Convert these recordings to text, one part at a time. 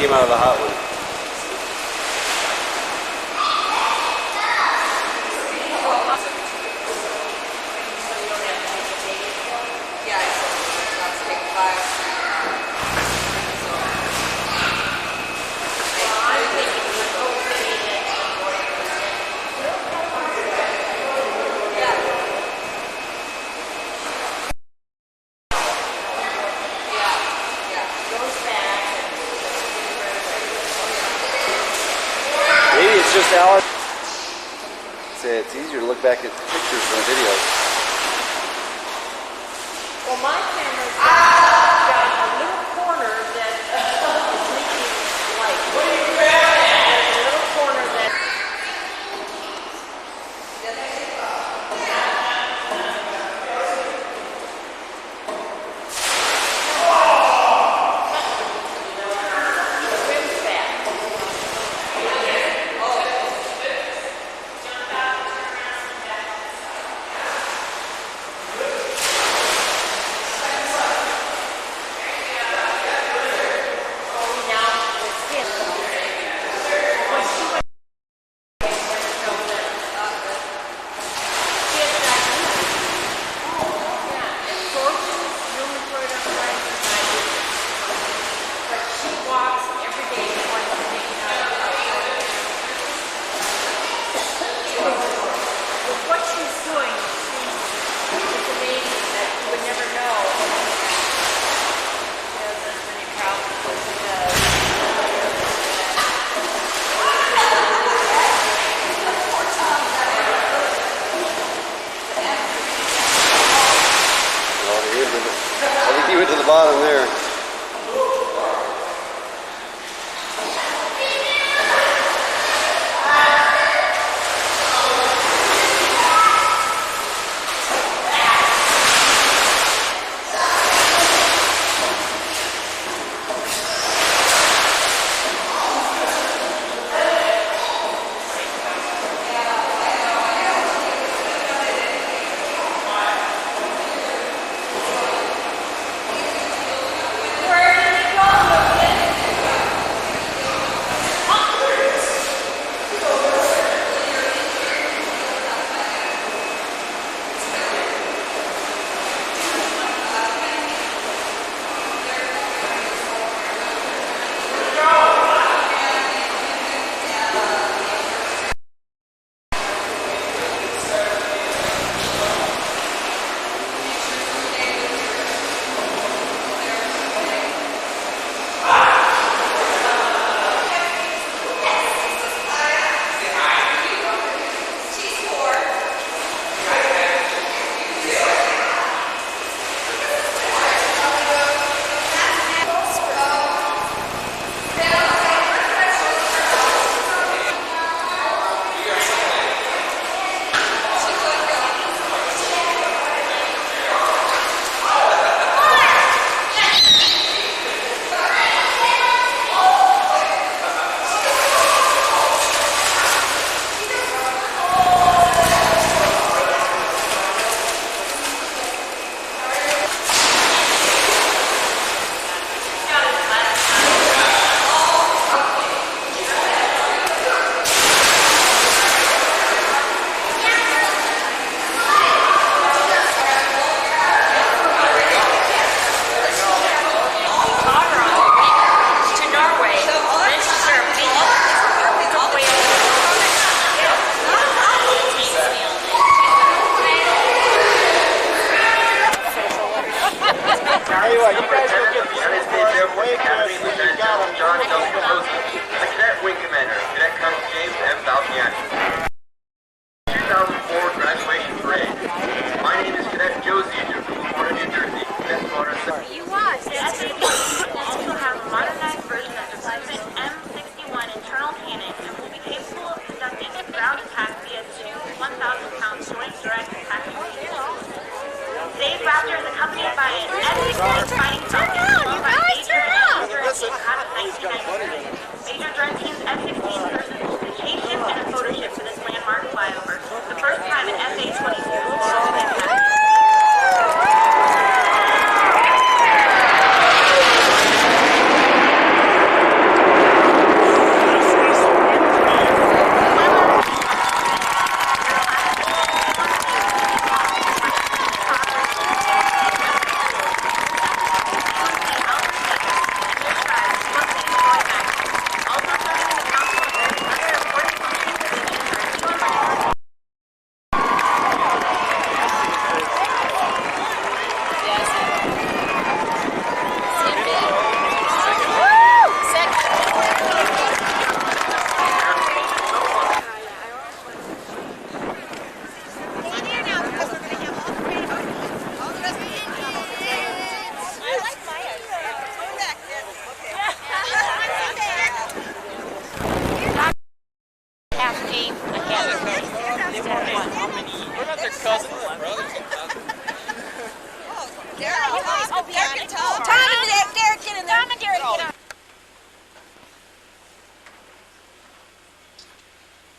came out of the hot one. It's just Alex. Say it's easier to look back at pictures than videos. Well, my camera's got a little corner that is leaking light. There's a little corner that. I think he went to the bottom there. Major Drone Team's F-16 persons will vacation and a photo shoot for this landmark flyover. The first time an FA-22 will launch an impact.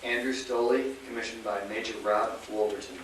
Andrew Stoley, commissioned by Major Rob Wolverton.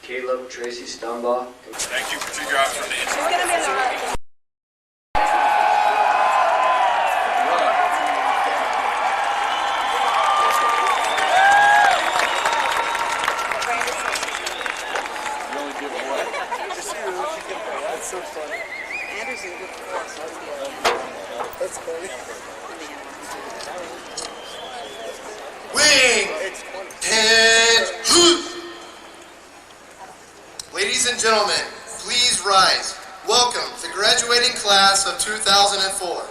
Caleb Tracy Stumbaugh. Thank you for 2 drops from the inside. That's so funny. Anderson good for us. That's funny. Wing and hoop. Ladies and gentlemen, please rise. Welcome to the graduating class of 2004.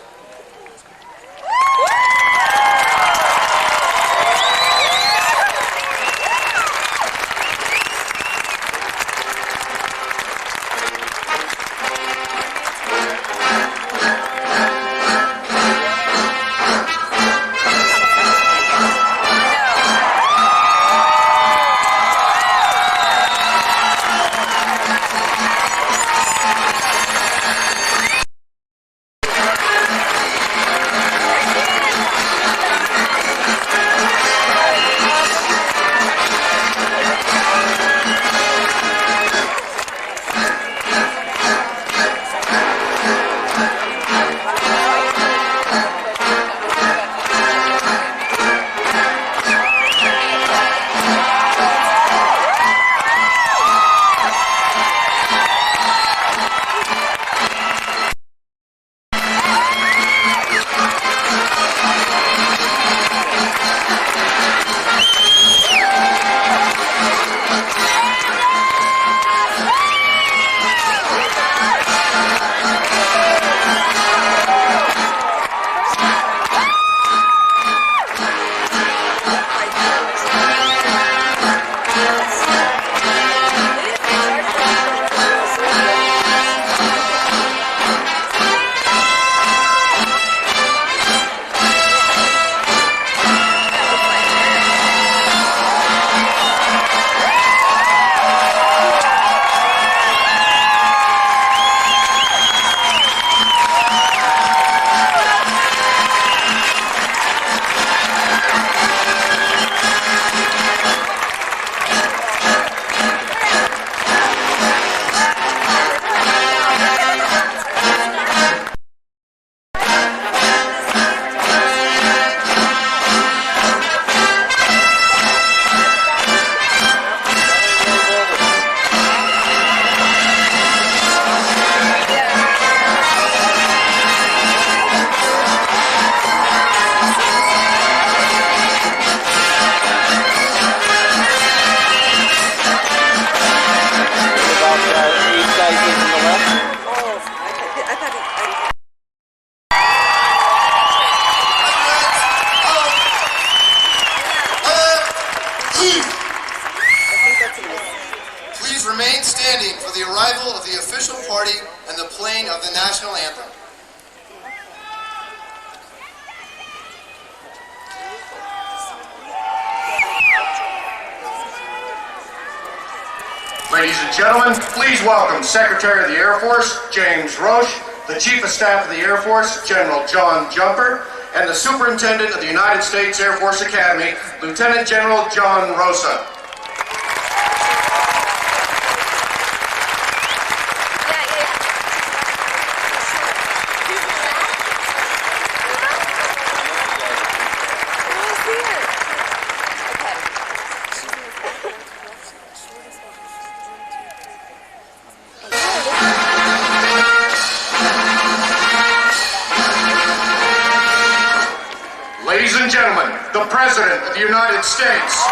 think that's a miss. Please remain standing for the arrival of the official party and the playing of the national anthem. Ladies and gentlemen, please welcome Secretary of the Air Force, James Roche, the Chief of Staff of the Air Force, General John Jumper, and the Superintendent of the United States Air Force Academy, Lieutenant General John Rosa. Ladies and gentlemen, the President of the United States.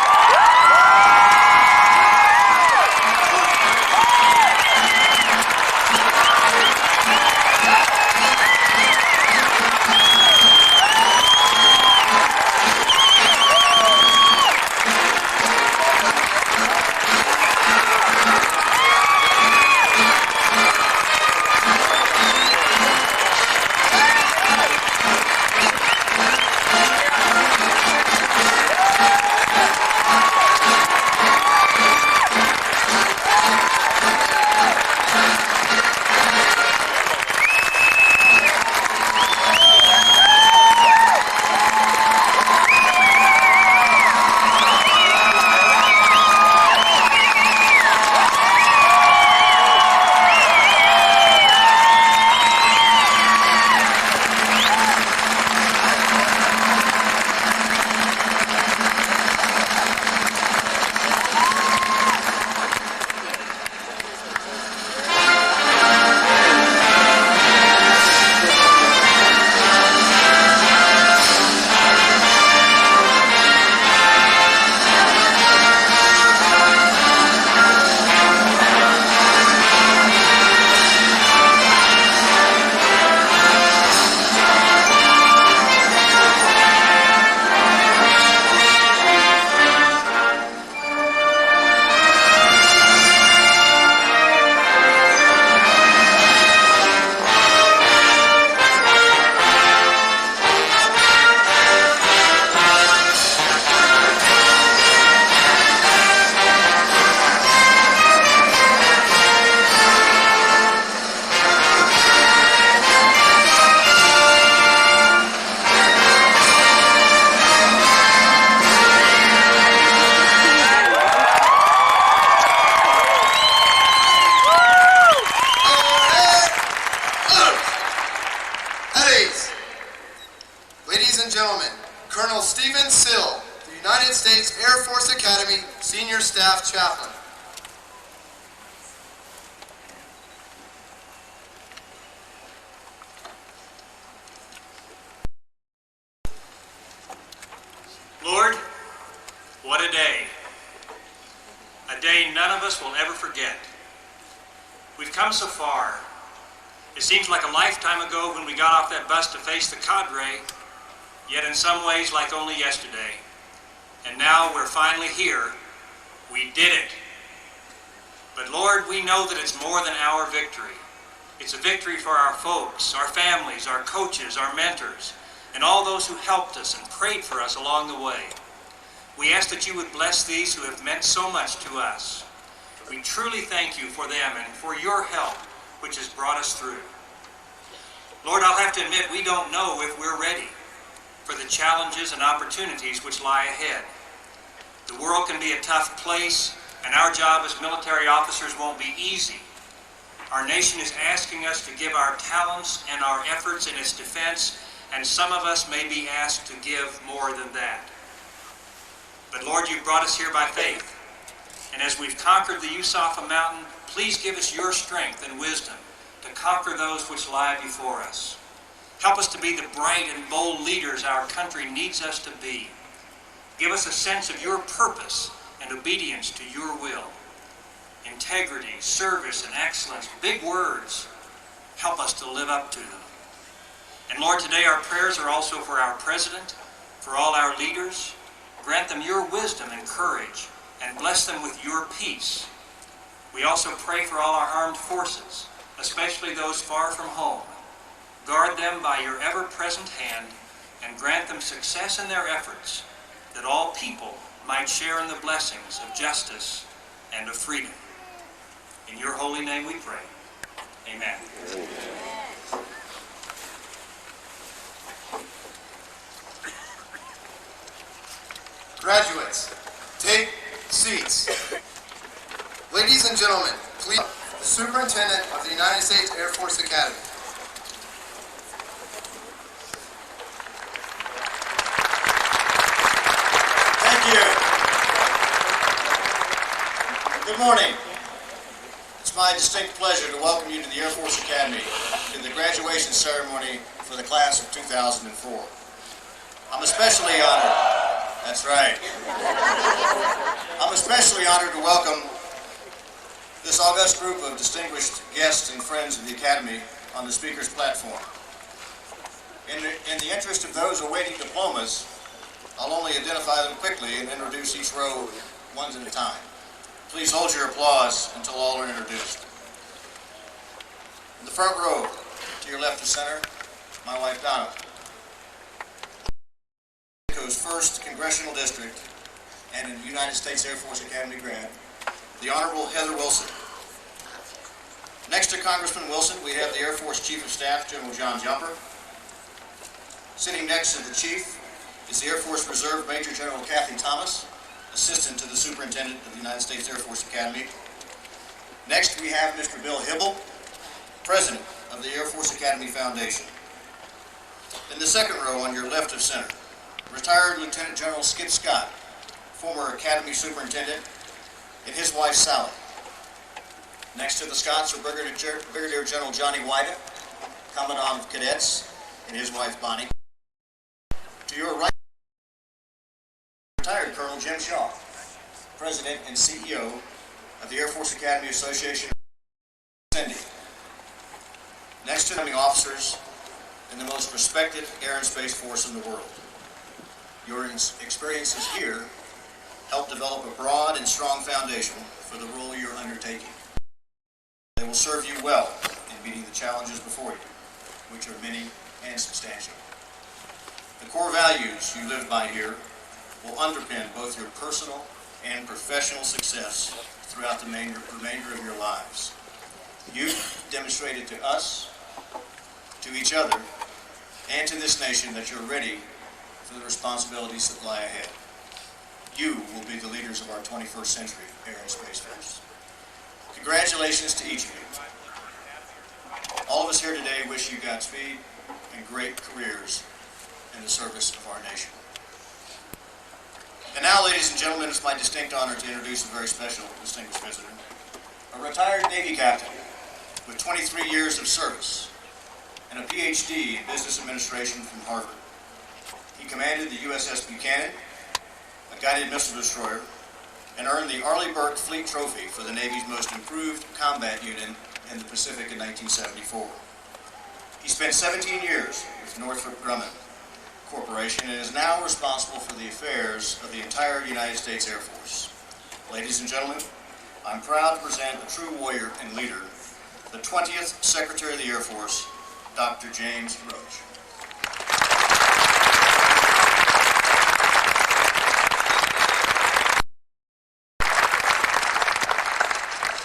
Ladies and gentlemen, Colonel Stephen Sill, the United States Air Force Academy Senior Staff Chaplain. Lord, what a day. A day none of us will ever forget. We've come so far. It seems like a lifetime ago when we got off that bus to face the cadre, yet in some ways like only yesterday. And now we're finally here. We did it. But Lord, we know that it's more than our victory. It's a victory for our folks, our families, our coaches, our mentors, and all those who helped us and prayed for us along the way. We ask that you would bless these who have meant so much to us. We truly thank you for them and for your help, which has brought us through. Lord, I'll have to admit, we don't know if we're ready for the challenges and opportunities which lie ahead. The world can be a tough place, and our job as military officers won't be easy. Our nation is asking us to give our talents and our efforts in its defense, and some of us may be asked to give more than that. But Lord, you've brought us here by faith. And as we've conquered the USAFA mountain, please give us your strength and wisdom to conquer those which lie before us. Help us to be the bright and bold leaders our country needs us to be. Give us a sense of your purpose and obedience to your will. Integrity, service, and excellence, big words. Help us to live up to them. And Lord, today our prayers are also for our president, for all our leaders, Grant them your wisdom and courage, and bless them with your peace. We also pray for all our armed forces, especially those far from home. Guard them by your ever-present hand, and grant them success in their efforts, that all people might share in the blessings of justice and of freedom. In your holy name we pray. Amen. Graduates, take seats. Ladies and gentlemen, please, the Superintendent of the United States Air Force Academy. Thank you. Good morning. It's my distinct pleasure to welcome you to the Air Force Academy to the graduation ceremony for the class of 2004. I'm especially honored. That's right. I'm especially honored to welcome this august group of distinguished guests and friends of the Academy on the speaker's platform. In the interest of those awaiting diplomas, I'll only identify them quickly and introduce each row one at a time. Please hold your applause until all are introduced. In the front row, to your left of center, my wife Donna. Mexico's 1st Congressional District and a United States Air Force Academy grad, the Honorable Heather Wilson. Next to Congressman Wilson, we have the Air Force Chief of Staff, General John Jumper. Sitting next to the Chief is the Air Force Reserve Major General Kathy Thomas, Assistant to the Superintendent of the United States Air Force Academy. Next, we have Mr. Bill Hibble, President of the Air Force Academy Foundation. In the second row, on your left of center, retired Lieutenant General Skip Scott, former Academy Superintendent, and his wife Sally. Next to the Scotts are Brigadier General Johnny White, Commandant of Cadets, and his wife Bonnie. To your right, retired Colonel Jim Shaw, President and CEO of the Air Force Academy Association. Cindy. Next to the officers in the most respected air and space force in the world. Your experiences here help develop a broad and strong foundation for the role you're undertaking. They will serve you well in meeting the challenges before you, which are many and substantial. The core values you live by here will underpin both your personal and professional success throughout the remainder of your lives. You've demonstrated to us, to each other, and to this nation that you're ready for the responsibilities that lie ahead. You will be the leaders of our 21st century Air and Space Force. Congratulations to each of you. All of us here today wish you Godspeed and great careers in the service of our nation. And now, ladies and gentlemen, it's my distinct honor to introduce a very special distinguished visitor, a retired Navy captain with 23 years of service and a PhD in business administration from Harvard. He commanded the USS Buchanan, a guided missile destroyer, and earned the Arleigh Burke Fleet Trophy for the Navy's most improved combat unit in the Pacific in 1974. He spent 17 years with Northrop Grumman Corporation and is now responsible for the affairs of the entire United States Air Force. Ladies and gentlemen, I'm proud to present a true warrior and leader, the 20th Secretary of the Air Force, Dr. James Roach.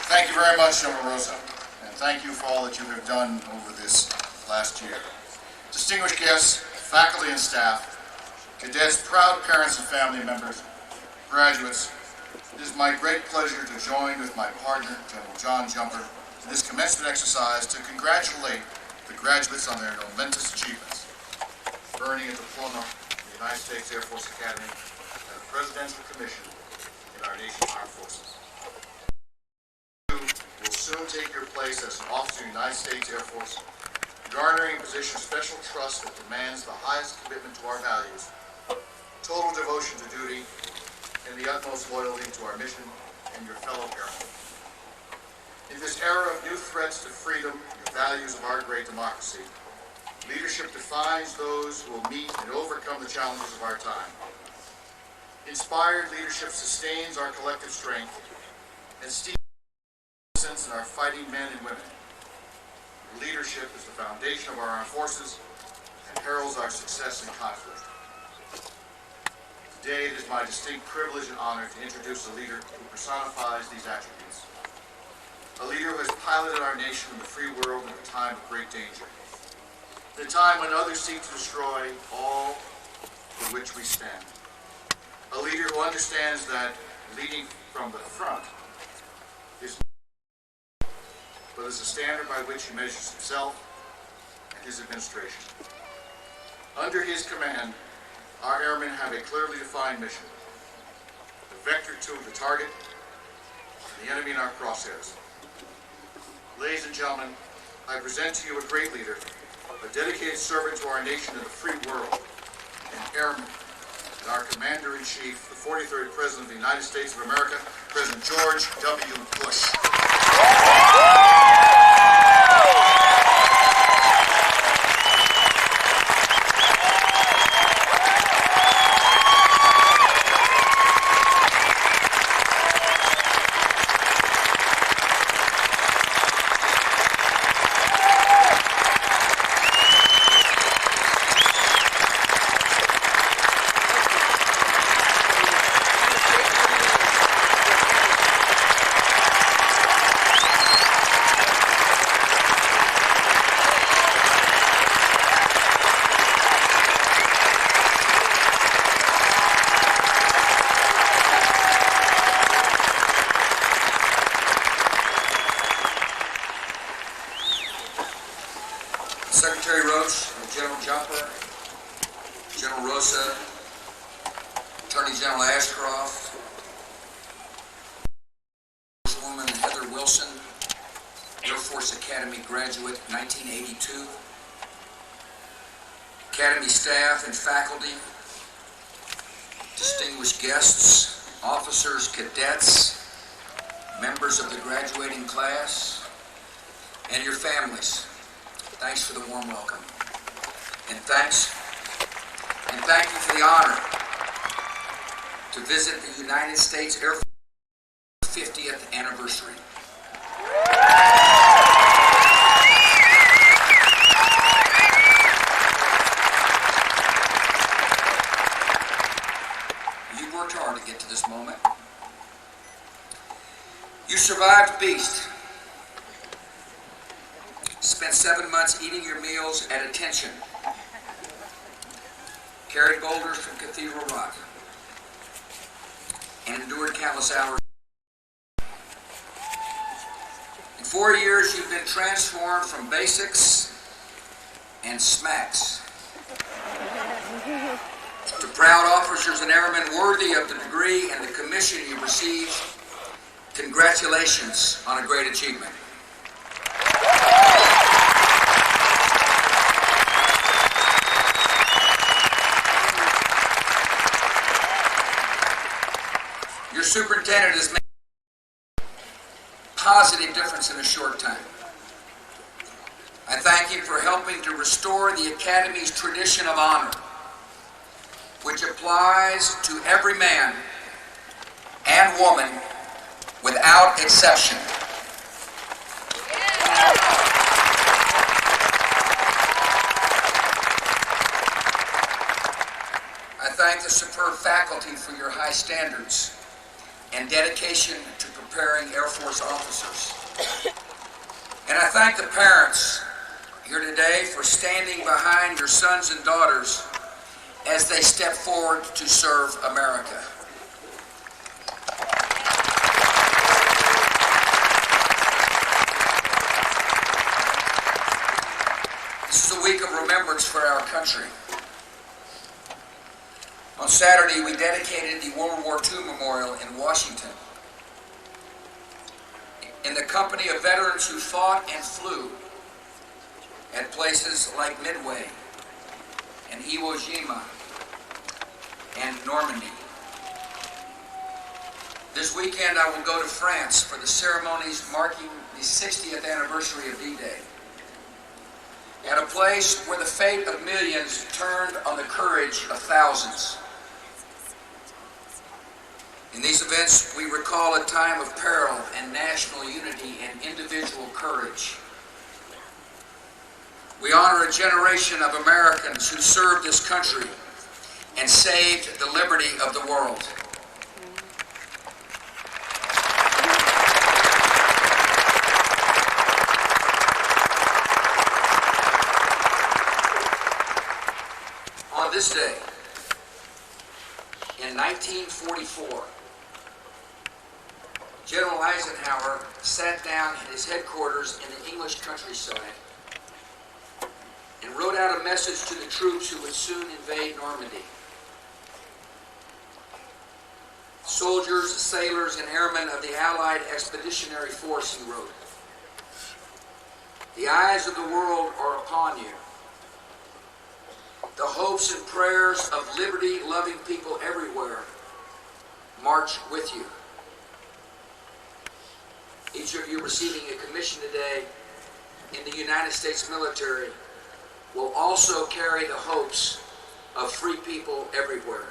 Thank you very much, General Rosa, and thank you for all that you have done over this last year. Distinguished guests, faculty and staff, cadets, proud parents and family members, graduates, it is my great pleasure to join with my partner, General John Jumper, in this commencement exercise to congratulate the graduates on their momentous achievements, earning a diploma in the United States Air Force Academy and a presidential commission in our nation's armed forces. Will soon take your place as an officer in the United States Air Force, garnering a position of special trust that demands the highest commitment to our values, total devotion to duty, and the utmost loyalty to our mission and your fellow airmen. In this era of new threats to freedom and the values of our great democracy, leadership defines those who will meet and overcome the challenges of our time. Inspired leadership sustains our collective strength and steels in our fighting men and women. Leadership is the foundation of our armed forces and heralds our success in conflict. Today it is my distinct privilege and honor to introduce a leader who personifies these attributes. A leader who has piloted our nation in the free world in a time of great danger. In a time when others seek to destroy all for which we stand. A leader who understands that leading from the front is but is a standard by which he measures himself and his administration. Under his command, our airmen have a clearly defined mission. The vector to the target, and the enemy in our crosshairs. Ladies and gentlemen, I present to you a great leader, a dedicated servant to our nation and the free world, an airman, and our Commander-in-Chief, the 43rd President of the United States of America, President George W. Bush. Secretary Roach, General Jumper, General Rosa, Attorney General Ashcroft, Woman Heather Wilson, Air Force Academy graduate, 1982, Academy staff and faculty, distinguished guests, officers, cadets, members of the graduating class, and your families. Thanks for the warm welcome. And thank you for the honor to visit the United States Air Force 50th anniversary. You worked hard to get to this moment. You survived Beast. Spent 7 months eating your meals at attention. Carried boulders from Cathedral Rock. And endured countless hours. In 4 years, you've been transformed from basics and smacks to proud officers and airmen worthy of the degree and the commission you received. Congratulations on a great achievement. Your superintendent has made a positive difference in a short time. I thank him for helping to restore the Academy's tradition of honor, which applies to every man and woman without exception. I thank the superb faculty for your high standards and dedication to preparing Air Force officers. And I thank the parents here today for standing behind your sons and daughters as they step forward to serve America. This is a week of remembrance for our country. On Saturday, we dedicated the World War II Memorial in Washington in the company of veterans who fought and flew at places like Midway and Iwo Jima and Normandy. This weekend, I will go to France for the ceremonies marking the 60th anniversary of D-Day, at a place where the fate of millions turned on the courage of thousands. In these events, we recall a time of peril and national unity and individual courage. We honor a generation of Americans who served this country and saved the liberty of the world. On this day, in 1944, General Eisenhower sat down at his headquarters in the English countryside and wrote out a message to the troops who would soon invade Normandy. Soldiers, sailors, and airmen of the Allied Expeditionary Force, he wrote, "The eyes of the world are upon you. The hopes and prayers of liberty-loving people everywhere march with you. Each of you receiving a commission today in the United States military will also carry the hopes of free people everywhere."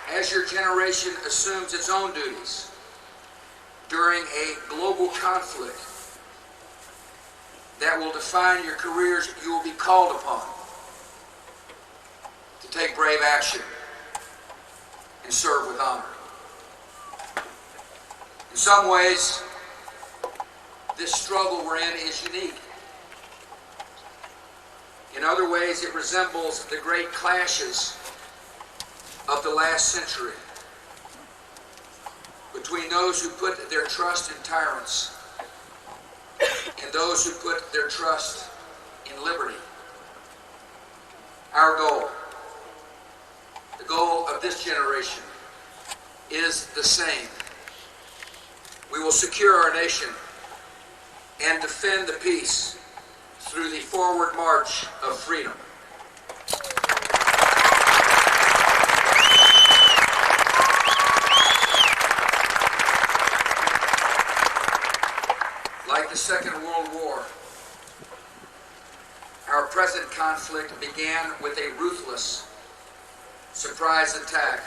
As your generation assumes its own duties during a global conflict that will define your careers, you will be called upon to take brave action and serve with honor. In some ways, this struggle we're in is unique. In other ways, it resembles the great clashes of the last century between those who put their trust in tyrants and those who put their trust in liberty. Our goal, the goal of this generation, is the same. We will secure our nation and defend the peace through the forward march of freedom. Like the Second World War, our present conflict began with a ruthless surprise attack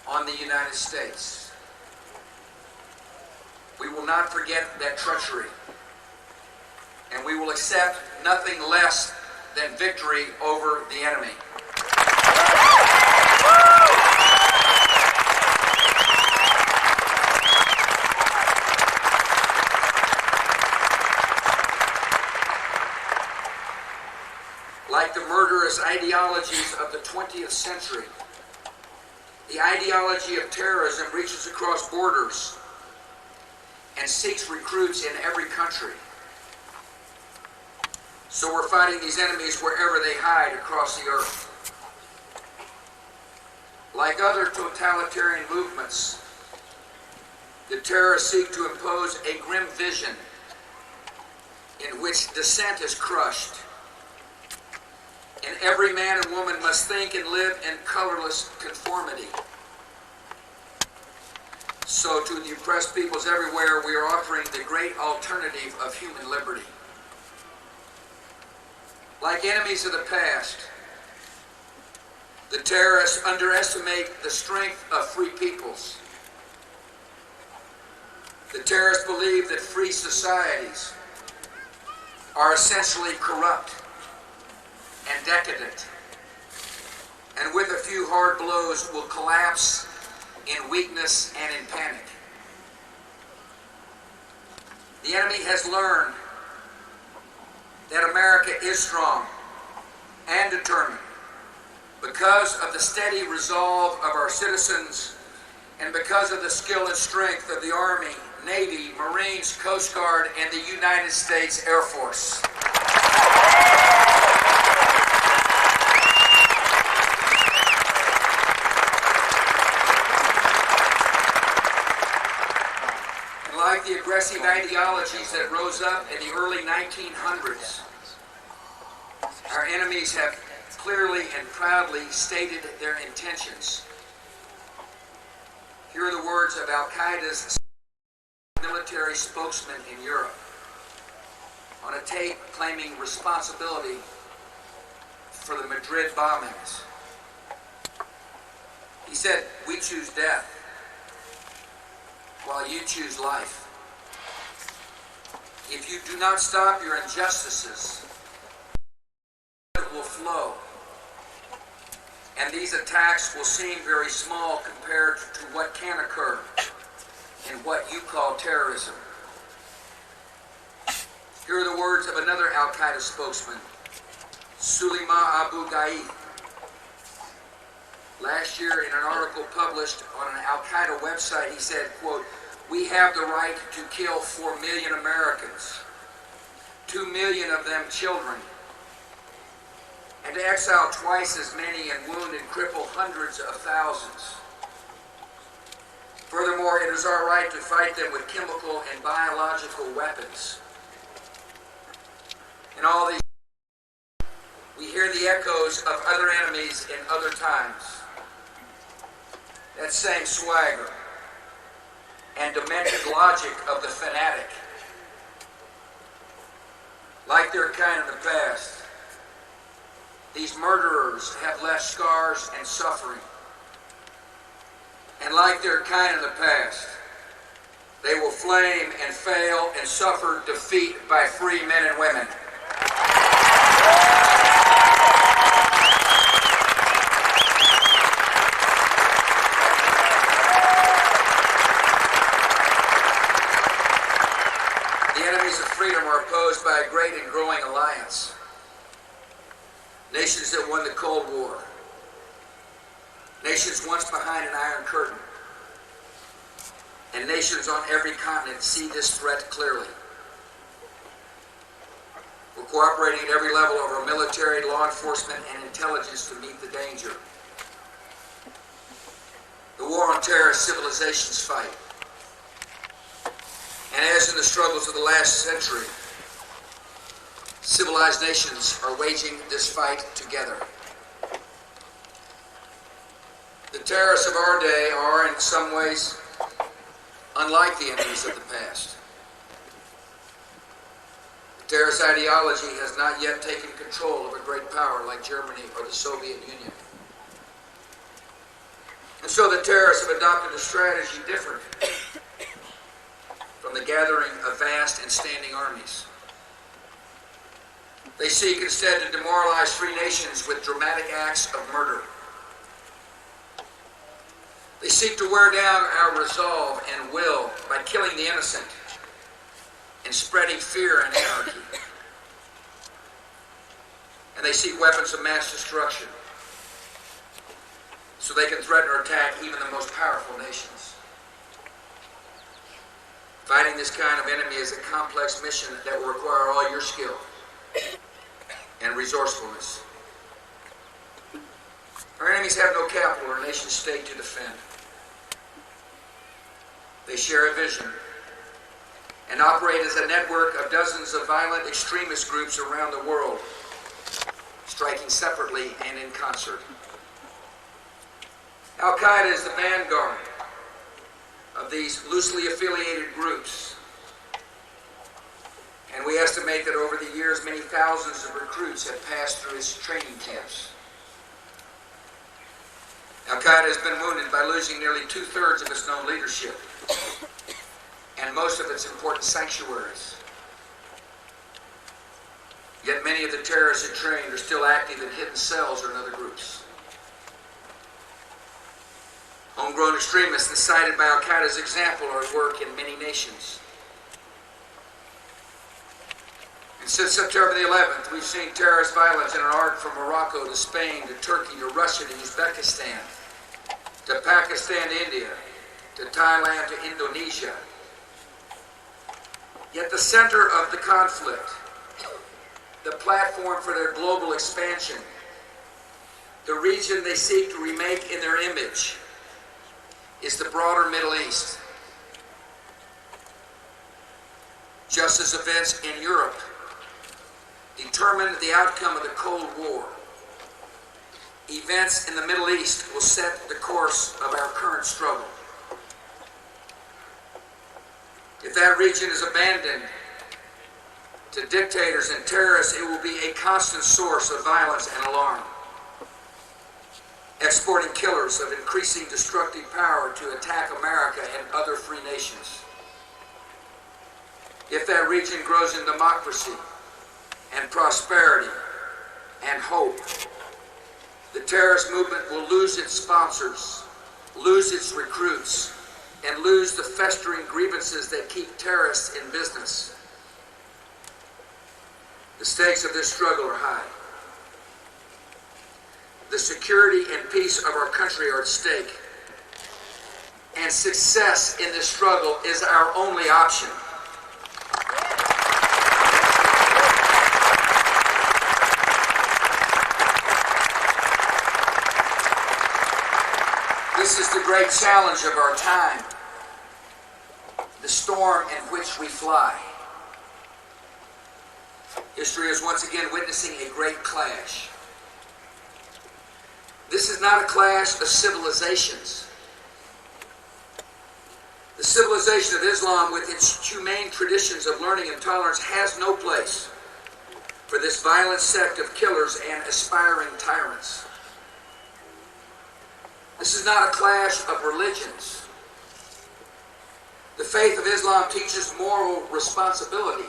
on the United States. We will not forget that treachery, and we will accept nothing less than victory over the enemy. Like the murderous ideologies of the 20th century, the ideology of terrorism reaches across borders and seeks recruits in every country. So we're fighting these enemies wherever they hide across the earth. Like other totalitarian movements, the terrorists seek to impose a grim vision in which dissent is crushed, and every man and woman must think and live in colorless conformity. So to the oppressed peoples everywhere, we are offering the great alternative of human liberty. Like enemies of the past, the terrorists underestimate the strength of free peoples. The terrorists believe that free societies are essentially corrupt and decadent, and with a few hard blows will collapse in weakness and in panic. The enemy has learned that America is strong and determined because of the steady resolve of our citizens and because of the skill and strength of the Army, Navy, Marines, Coast Guard, and the United States Air Force. Like the aggressive ideologies that rose up in the early 1900s, our enemies have clearly and proudly stated their intentions. Here are the words of Al-Qaeda's military spokesman in Europe. on a tape claiming responsibility for the Madrid bombings. He said, "We choose death, while you choose life. If you do not stop your injustices, it will flow. And these attacks will seem very small compared to what can occur in what you call terrorism." Here are the words of another Al-Qaeda spokesman, Suleyman Abu Ghraib. Last year, in an article published on an Al-Qaeda website, he said, quote, "We have the right to kill 4 million Americans, 2 million of them children, and to exile twice as many and wound and cripple hundreds of thousands. Furthermore, it is our right to fight them with chemical and biological weapons." In all these, we hear the echoes of other enemies in other times. That same swagger and demented logic of the fanatic. Like their kind in the past, these murderers have left scars and suffering. And like their kind in the past, they will flame and fail and suffer defeat by free men and women. The enemies of freedom are opposed by a great and growing alliance. Nations that won the Cold War. Nations once behind an Iron Curtain. And nations on every continent see this threat clearly. We're cooperating at every level of our military, law enforcement, and intelligence to meet the danger. The war on terror is civilization's fight. And as in the struggles of the last century, civilized nations are waging this fight together. The terrorists of our day are, in some ways, unlike the enemies of the past. The terrorist ideology has not yet taken control of a great power like Germany or the Soviet Union. And so the terrorists have adopted a strategy different from the gathering of vast and standing armies. They seek instead to demoralize free nations with dramatic acts of murder. They seek to wear down our resolve and will by killing the innocent and spreading fear and anarchy. And they seek weapons of mass destruction so they can threaten or attack even the most powerful nations. Fighting this kind of enemy is a complex mission that will require all your skill and resourcefulness. Our enemies have no capital or nation state to defend. They share a vision and operate as a network of dozens of violent extremist groups around the world, striking separately and in concert. Al-Qaeda is the vanguard of these loosely affiliated groups, and we estimate that over the years many thousands of recruits have passed through its training camps. Al-Qaeda has been wounded by losing nearly 2/3 of its known leadership and most of its important sanctuaries. Yet many of the terrorists it trained are still active in hidden cells or in other groups. Homegrown extremists incited by Al-Qaeda's example are at work in many nations. And since September the 11th, we've seen terrorist violence in an arc from Morocco to Spain to Turkey to Russia to Uzbekistan to Pakistan to India to Thailand to Indonesia. Yet the center of the conflict, the platform for their global expansion, the region they seek to remake in their image, is the broader Middle East. Just as events in Europe determined the outcome of the Cold War, events in the Middle East will set the course of our current struggle. If that region is abandoned, To dictators and terrorists, it will be a constant source of violence and alarm, exporting killers of increasing destructive power to attack America and other free nations. If that region grows in democracy and prosperity and hope, the terrorist movement will lose its sponsors, lose its recruits, and lose the festering grievances that keep terrorists in business. The stakes of this struggle are high. The security and peace of our country are at stake. And success in this struggle is our only option. This is the great challenge of our time, the storm in which we fly. History is once again witnessing a great clash. This is not a clash of civilizations. The civilization of Islam, with its humane traditions of learning and tolerance, has no place for this violent sect of killers and aspiring tyrants. This is not a clash of religions. The faith of Islam teaches moral responsibility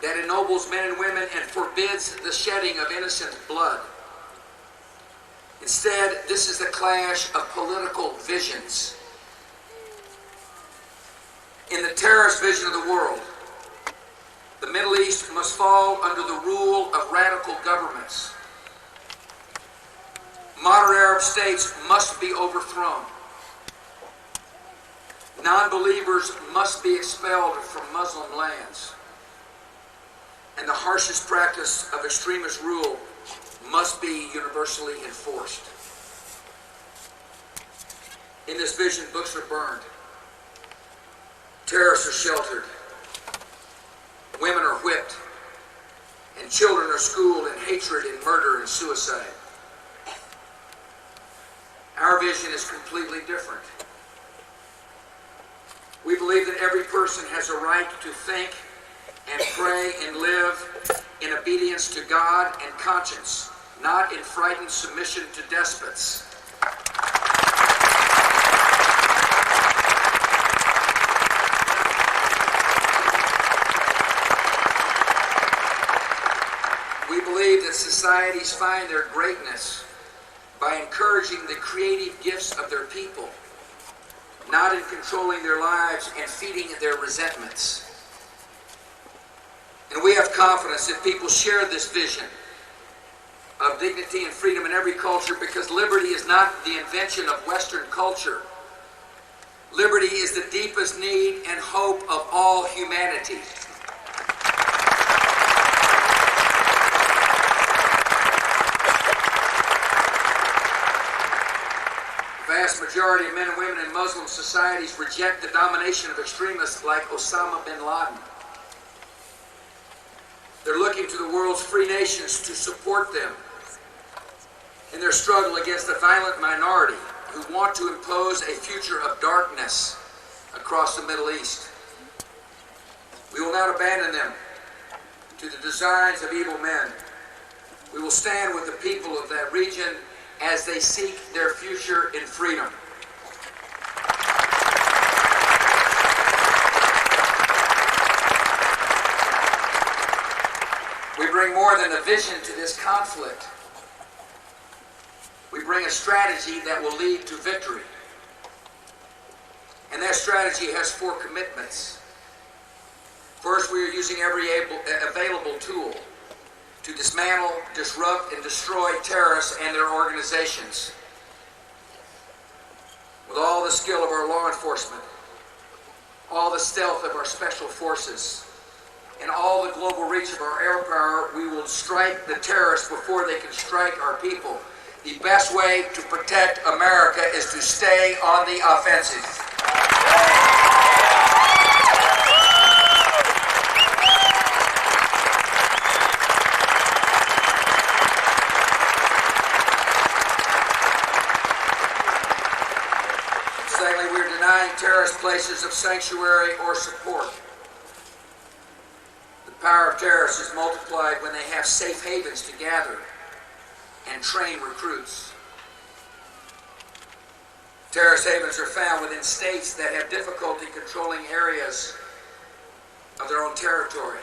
that ennobles men and women and forbids the shedding of innocent blood. Instead, this is a clash of political visions. In the terrorist vision of the world, the Middle East must fall under the rule of radical governments. Modern Arab states must be overthrown. Non-believers must be expelled from Muslim lands. And the harshest practice of extremist rule must be universally enforced. In this vision, books are burned. Terrorists are sheltered. Women are whipped. And children are schooled in hatred and murder and suicide. Our vision is completely different. We believe that every person has a right to think and pray and live in obedience to God and conscience, not in frightened submission to despots. We believe that societies find their greatness by encouraging the creative gifts of their people, not in controlling their lives and feeding their resentments. And we have confidence that people share this vision of dignity and freedom in every culture, because liberty is not the invention of Western culture. Liberty is the deepest need and hope of all humanity. The vast majority of men and women in Muslim societies reject the domination of extremists like Osama bin Laden. They're looking to the world's free nations to support them in their struggle against the violent minority who want to impose a future of darkness across the Middle East. We will not abandon them to the designs of evil men. We will stand with the people of that region as they seek their future in freedom. We bring more than a vision to this conflict. We bring a strategy that will lead to victory. And that strategy has 4 commitments. First, we are using every available tool to dismantle, disrupt, and destroy terrorists and their organizations. With all the skill of our law enforcement, all the stealth of our special forces, and all the global reach of our air power, we will strike the terrorists before they can strike our people. The best way to protect America is to stay on the offensive. Secondly, we're denying terrorist places of sanctuary or support. The power of terrorists is multiplied when they have safe havens to gather and train recruits. Terrorist havens are found within states that have difficulty controlling areas of their own territory.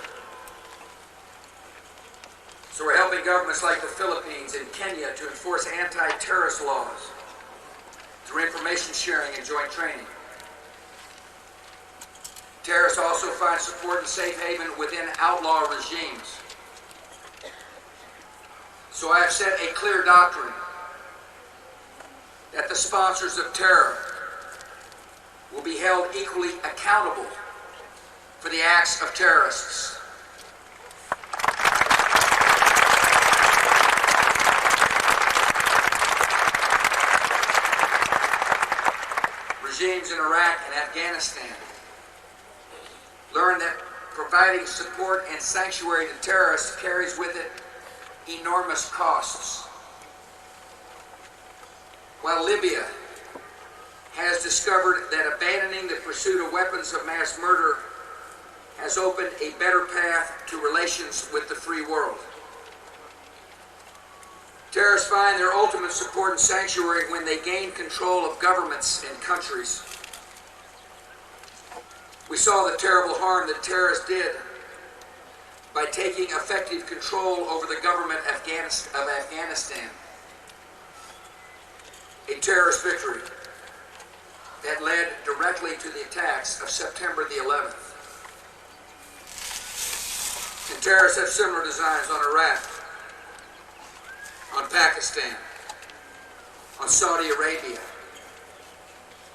So we're helping governments like the Philippines and Kenya to enforce anti-terrorist laws through information sharing and joint training. Terrorists also find support and safe haven within outlaw regimes. So I have set a clear doctrine that the sponsors of terror will be held equally accountable for the acts of terrorists. Regimes in Iraq and Afghanistan learned that providing support and sanctuary to terrorists carries with it enormous costs. While Libya has discovered that abandoning the pursuit of weapons of mass murder has opened a better path to relations with the free world. Terrorists find their ultimate support and sanctuary when they gain control of governments and countries. We saw the terrible harm that terrorists did by taking effective control over the government of Afghanistan. A terrorist victory that led directly to the attacks of September the 11th. And terrorists have similar designs on Iraq, on Pakistan, on Saudi Arabia,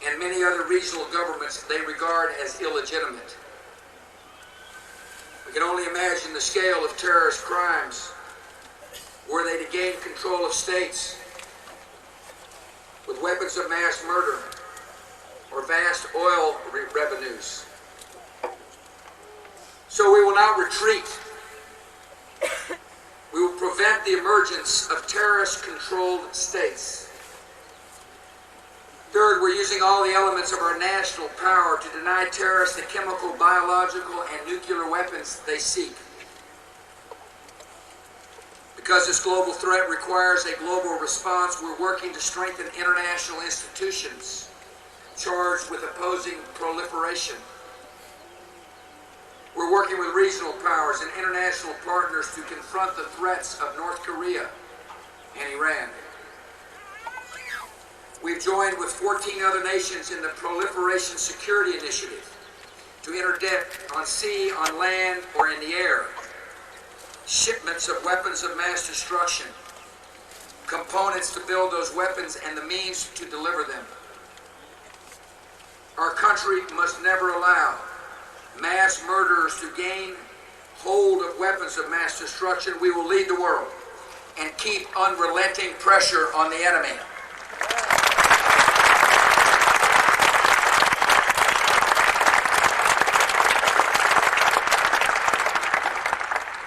and many other regional governments they regard as illegitimate. We can only imagine the scale of terrorist crimes were they to gain control of states with weapons of mass murder or vast oil revenues. So we will not retreat. We will prevent the emergence of terrorist-controlled states. Third, we're using all the elements of our national power to deny terrorists the chemical, biological, and nuclear weapons they seek. Because this global threat requires a global response, we're working to strengthen international institutions charged with opposing proliferation. We're working with regional powers and international partners to confront the threats of North Korea and Iran. We've joined with 14 other nations in the Proliferation Security Initiative to interdict on sea, on land, or in the air shipments of weapons of mass destruction, components to build those weapons, and the means to deliver them. Our country must never allow mass murderers to gain hold of weapons of mass destruction. We will lead the world and keep unrelenting pressure on the enemy.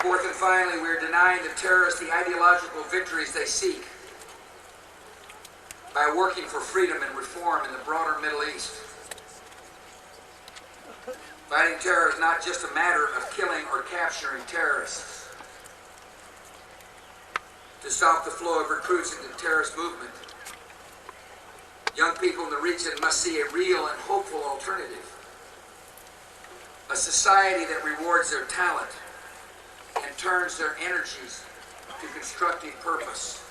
Fourth and finally, we are denying the terrorists the ideological victories they seek by working for freedom and reform in the broader Middle East. Fighting terror is not just a matter of killing or capturing terrorists. To stop the flow of recruits into the terrorist movement, young people in the region must see a real and hopeful alternative. A society that rewards their talent and turns their energies to constructive purpose.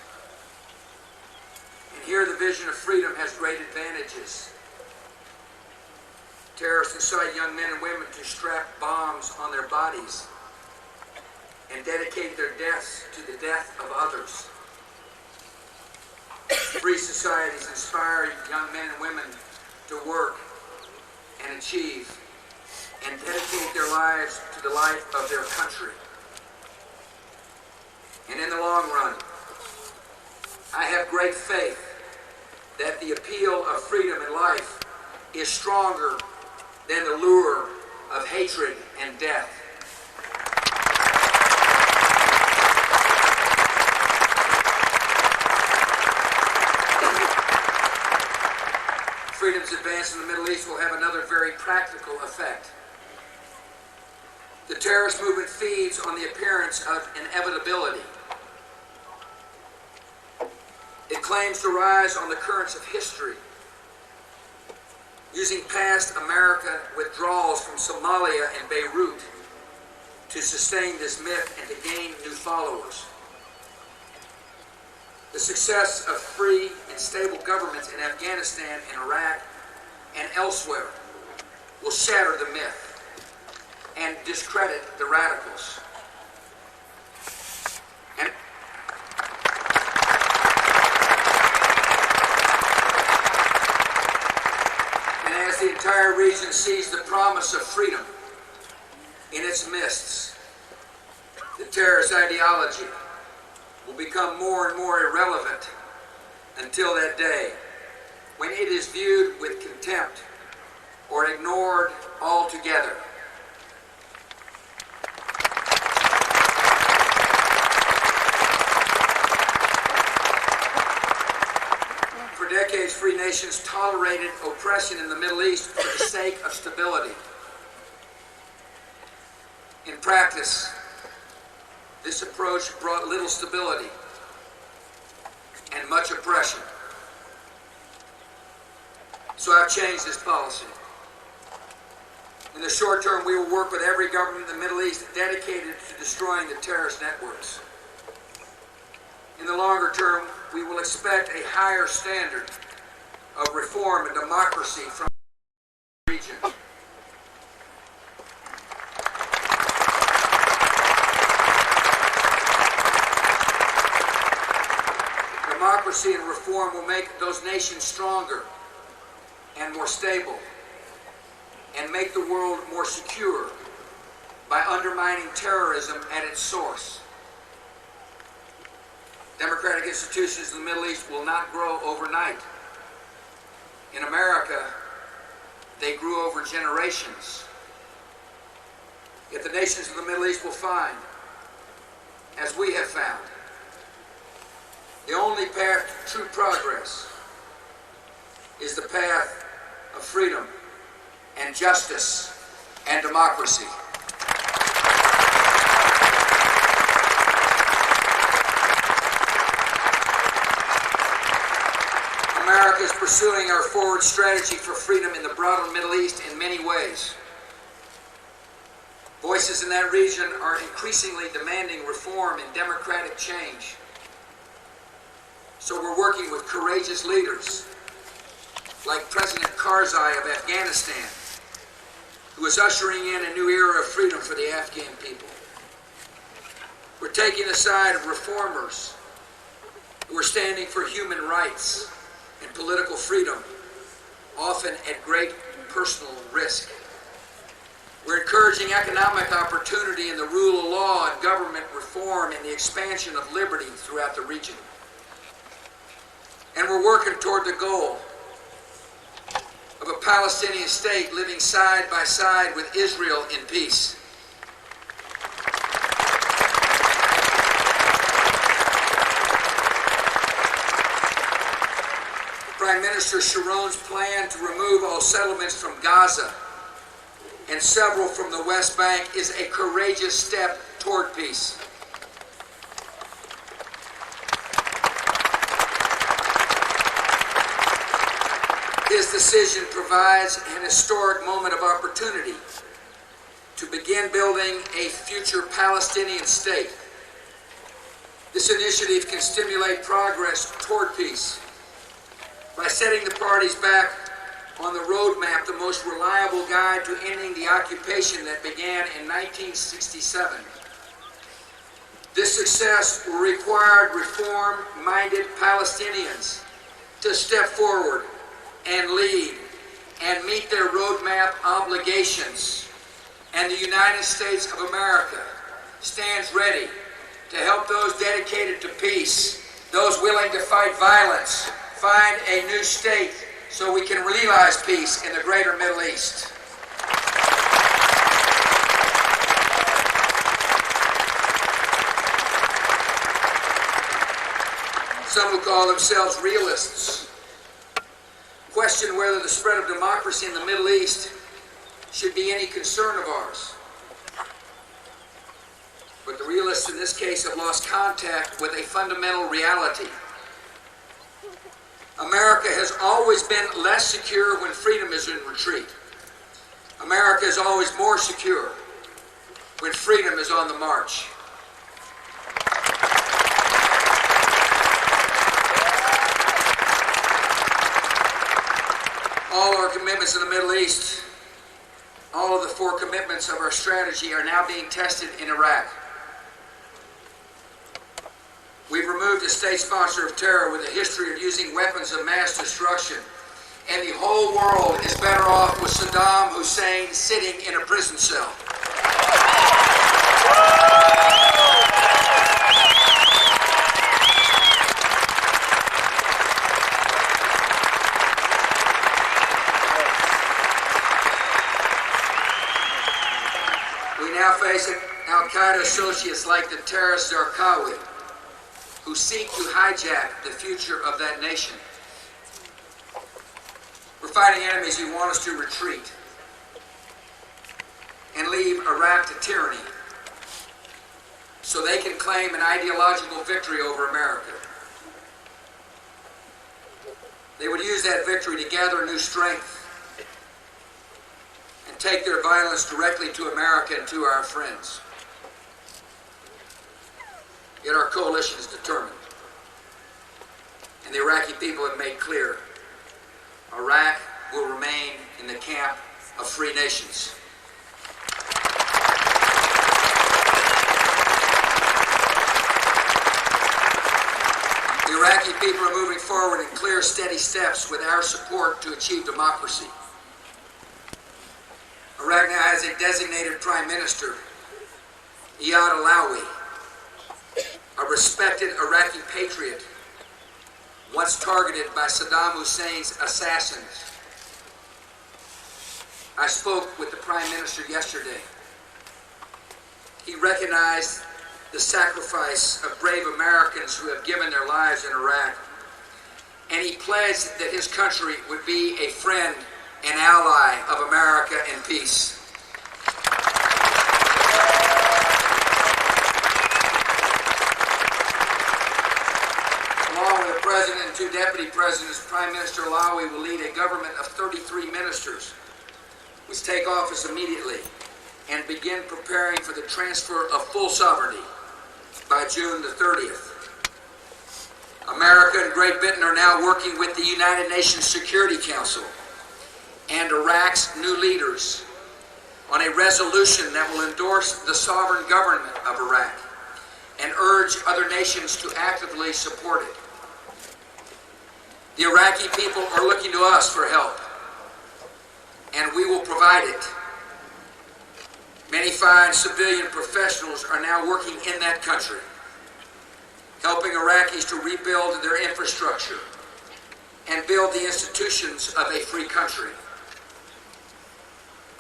And here the vision of freedom has great advantages. Terrorists incite young men and women to strap bombs on their bodies and dedicate their deaths to the death of others. Free societies inspire young men and women to work and achieve and dedicate their lives to the life of their country. And in the long run, I have great faith that the appeal of freedom and life is stronger than the lure of hatred and death. Freedom's advance in the Middle East will have another very practical effect. The terrorist movement feeds on the appearance of inevitability. It claims to rise on the currents of history, using past American withdrawals from Somalia and Beirut to sustain this myth and to gain new followers. The success of free and stable governments in Afghanistan and Iraq and elsewhere will shatter the myth and discredit the radicals. And as the entire region sees the promise of freedom in its midst, the terrorist ideology will become more and more irrelevant until that day when it is viewed with contempt or ignored altogether. For decades, free nations tolerated oppression in the Middle East for the sake of stability. In practice, this approach brought little stability and much oppression. So I've changed this policy. In the short term, we will work with every government in the Middle East dedicated to destroying the terrorist networks. In the longer term, we will expect a higher standard of reform and democracy from the region. Democracy and reform will make those nations stronger and more stable, and make the world more secure by undermining terrorism at its source. Democratic institutions in the Middle East will not grow overnight. In America, they grew over generations. Yet the nations of the Middle East will find, as we have found, the only path to true progress is the path of freedom and justice and democracy. America is pursuing our forward strategy for freedom in the broader Middle East in many ways. Voices in that region are increasingly demanding reform and democratic change. So we're working with courageous leaders like President Karzai of Afghanistan, who is ushering in a new era of freedom for the Afghan people. We're taking the side of reformers who are standing for human rights and political freedom, often at great personal risk. We're encouraging economic opportunity and the rule of law and government reform and the expansion of liberty throughout the region. And we're working toward the goal of a Palestinian state living side by side with Israel in peace. Prime Minister Sharon's plan to remove all settlements from Gaza and several from the West Bank is a courageous step toward peace. His decision provides an historic moment of opportunity to begin building a future Palestinian state. This initiative can stimulate progress toward peace by setting the parties back on the roadmap, the most reliable guide to ending the occupation that began in 1967. This success will require reform-minded Palestinians to step forward and lead and meet their roadmap obligations. And the United States of America stands ready to help those dedicated to peace, those willing to fight violence, find a new state so we can realize peace in the greater Middle East. Some who call themselves realists question whether the spread of democracy in the Middle East should be any concern of ours. imperialists in this case have lost contact with a fundamental reality. America has always been less secure when freedom is in retreat. America is always more secure when freedom is on the march. All our commitments in the Middle East, all of the 4 commitments of our strategy are now being tested in Iraq. We've removed a state sponsor of terror with a history of using weapons of mass destruction, and the whole world is better off with Saddam Hussein sitting in a prison cell. We now face Al-Qaeda associates like the terrorist Zarqawi, who seek to hijack the future of that nation. We're fighting enemies who want us to retreat and leave Iraq to tyranny so they can claim an ideological victory over America. They would use that victory to gather new strength and take their violence directly to America and to our friends. Yet our coalition is determined. And the Iraqi people have made clear, Iraq will remain in the camp of free nations. The Iraqi people are moving forward in clear, steady steps with our support to achieve democracy. Iraq now has a designated prime minister, Iyad Alawi, a respected Iraqi patriot, once targeted by Saddam Hussein's assassins. I spoke with the Prime Minister yesterday. He recognized the sacrifice of brave Americans who have given their lives in Iraq, and he pledged that his country would be a friend and ally of America in peace. Along with the President and 2 Deputy Presidents, Prime Minister Alawi will lead a government of 33 ministers, which take office immediately and begin preparing for the transfer of full sovereignty by June the 30th. America and Great Britain are now working with the United Nations Security Council and Iraq's new leaders on a resolution that will endorse the sovereign government of Iraq and urge other nations to actively support it. The Iraqi people are looking to us for help, and we will provide it. Many fine civilian professionals are now working in that country, helping Iraqis to rebuild their infrastructure and build the institutions of a free country.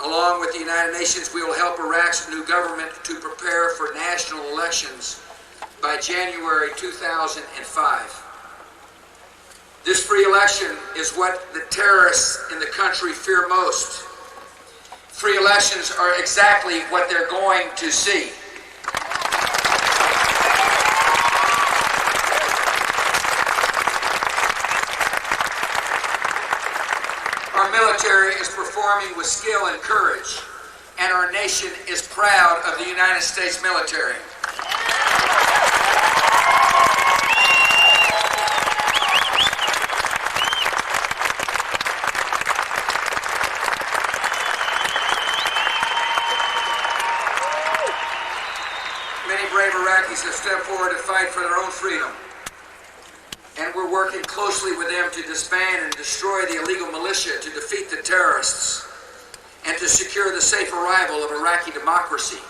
Along with the United Nations, we will help Iraq's new government to prepare for national elections by January 2005. This free election is what the terrorists in the country fear most. Free elections are exactly what they're going to see. Our military is performing with skill and courage, and our nation is proud of the United States military. Many brave Iraqis have stepped forward to fight for their own freedom, and we're working closely with them to disband and destroy the illegal militia, to defeat the terrorists, and to secure the safe arrival of Iraqi democracy.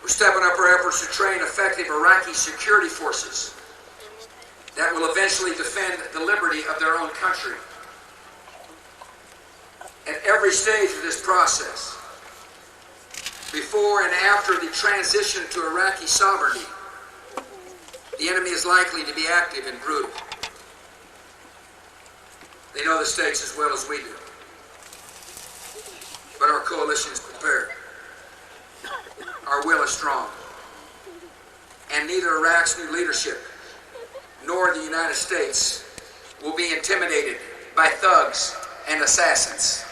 We're stepping up our efforts to train effective Iraqi security forces that will eventually defend the liberty of their own country. At every stage of this process, before and after the transition to Iraqi sovereignty, the enemy is likely to be active and brutal. They know the stakes as well as we do. But our coalition is prepared. our will is strong. And neither Iraq's new leadership nor the United States will be intimidated by thugs and assassins.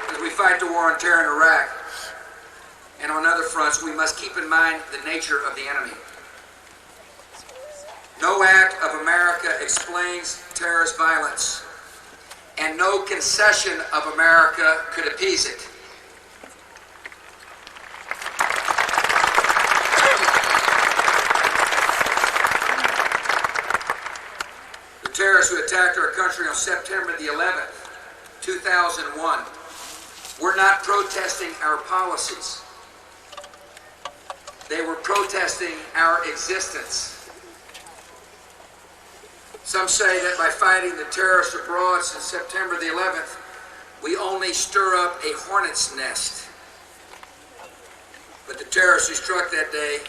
As we fight the war on terror in Iraq and on other fronts, we must keep in mind the nature of the enemy. No act of America explains terrorist violence, and no concession of America could appease it. The terrorists who attacked our country on September the 11th, 2001, were not protesting our policies. They were protesting our existence. Some say that by fighting the terrorists abroad since September the 11th, we only stir up a hornet's nest. But the terrorists who struck that day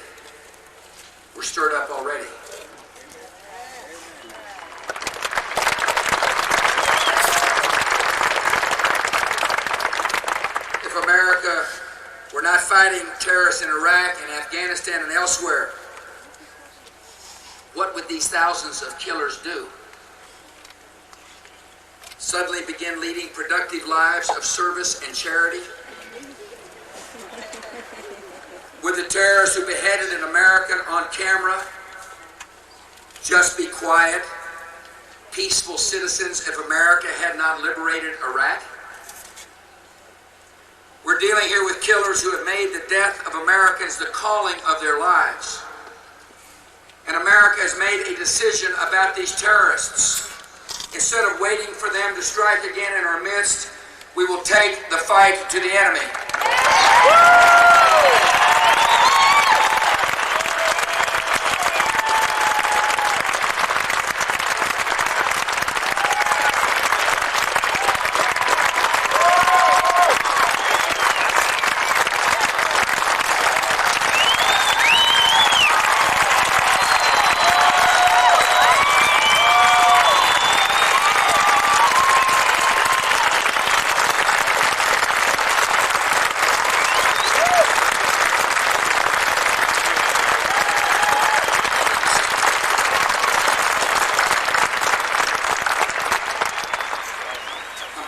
were stirred up already. If America were not fighting terrorists in Iraq and Afghanistan and elsewhere, what would these thousands of killers do? Suddenly begin leading productive lives of service and charity? Would the terrorists who beheaded an American on camera just be quiet, peaceful citizens if America had not liberated Iraq? We're dealing here with killers who have made the death of Americans the calling of their lives. And America has made a decision about these terrorists. Instead of waiting for them to strike again in our midst, we will take the fight to the enemy.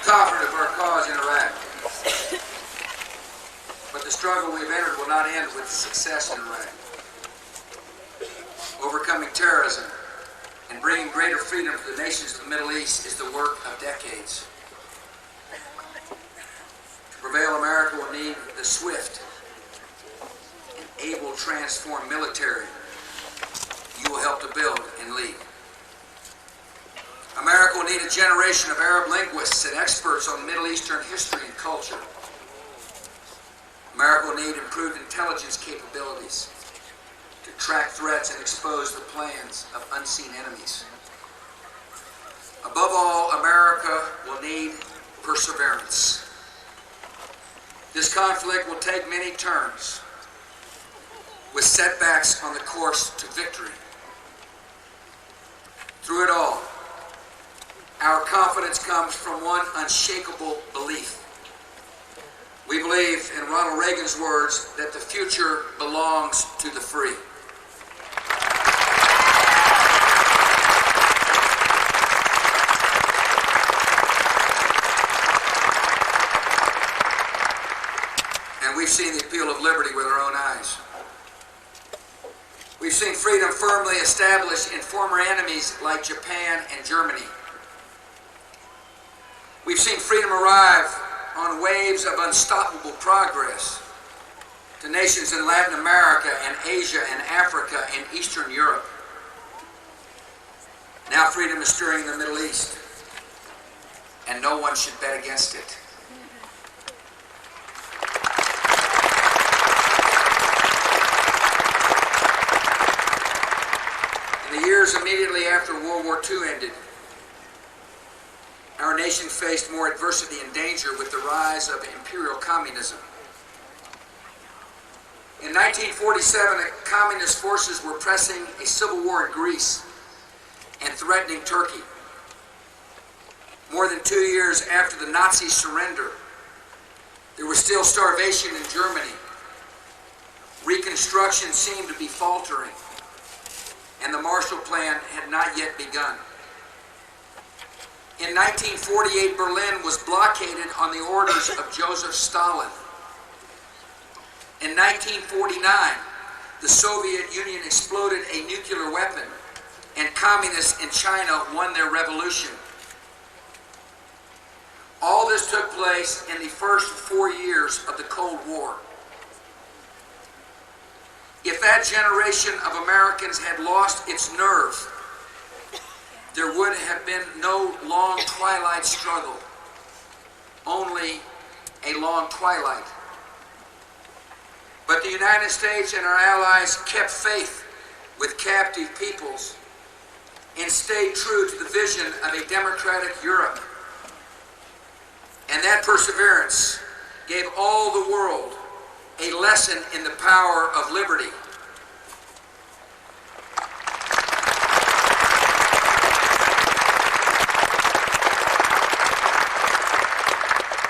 Confident of our cause in Iraq. But the struggle we've entered will not end with success in Iraq. Overcoming terrorism and bringing greater freedom to the nations of the Middle East is the work of decades. To prevail, America will need the swift and able transformed military you will help to build and lead. America will need a generation of Arab linguists and experts on Middle Eastern history and culture. America will need improved intelligence capabilities to track threats and expose the plans of unseen enemies. Above all, America will need perseverance. This conflict will take many turns, with setbacks on the course to victory. Through it all, our confidence comes from one unshakable belief. We believe, in Ronald Reagan's words, that the future belongs to the free. And we've seen the appeal of liberty with our own eyes. We've seen freedom firmly established in former enemies like Japan and Germany. We've seen freedom arrive on waves of unstoppable progress to nations in Latin America and Asia and Africa and Eastern Europe. Now freedom is stirring in the Middle East, and no one should bet against it. In the years immediately after World War II ended, our nation faced more adversity and danger with the rise of imperial communism. In 1947, the communist forces were pressing a civil war in Greece and threatening Turkey. More than 2 years after the Nazi surrender, there was still starvation in Germany. Reconstruction seemed to be faltering, and the Marshall Plan had not yet begun. In 1948, Berlin was blockaded on the orders of Joseph Stalin. In 1949, the Soviet Union exploded a nuclear weapon, and communists in China won their revolution. All this took place in the first 4 years of the Cold War. If that generation of Americans had lost its nerve, there would have been no long twilight struggle, only a long twilight. But the United States and our allies kept faith with captive peoples and stayed true to the vision of a democratic Europe. And that perseverance gave all the world a lesson in the power of liberty.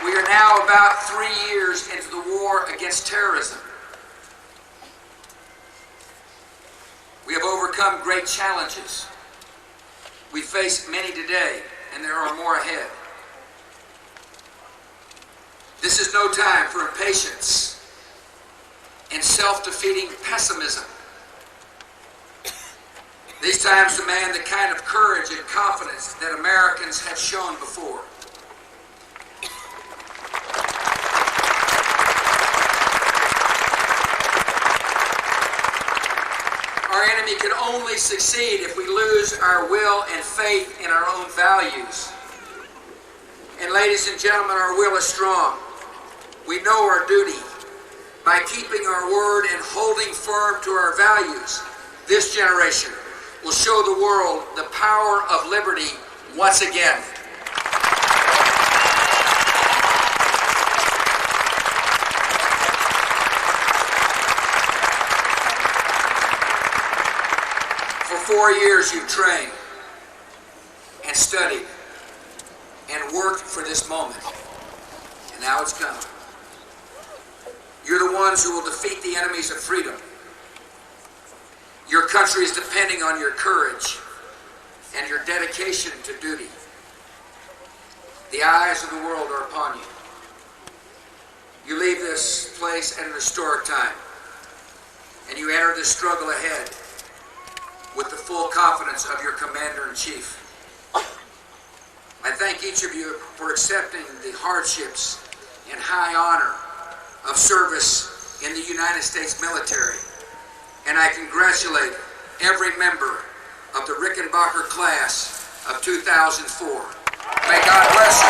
We are now about 3 years into the war against terrorism. We have overcome great challenges. We face many today, and there are more ahead. This is no time for impatience and self-defeating pessimism. These times demand the kind of courage and confidence that Americans have shown before. Our enemy can only succeed if we lose our will and faith in our own values. And ladies and gentlemen, our will is strong. We know our duty. By keeping our word and holding firm to our values, this generation will show the world the power of liberty once again. For 4 years you've trained and studied and worked for this moment, and now it's come. You're the ones who will defeat the enemies of freedom. Your country is depending on your courage and your dedication to duty. The eyes of the world are upon you. You leave this place at an historic time, and you enter this struggle ahead with the full confidence of your Commander-in-Chief. I thank each of you for accepting the hardships and high honor of service in the United States military, and I congratulate every member of the Rickenbacker class of 2004. May God bless you.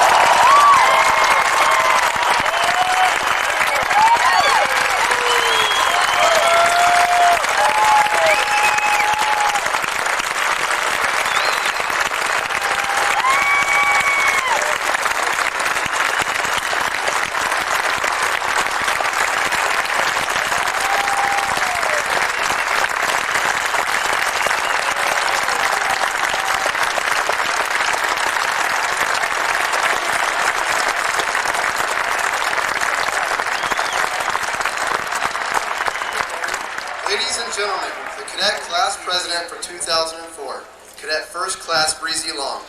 Ladies and gentlemen, the Cadet Class President for 2004, Cadet First Class Breezy Long,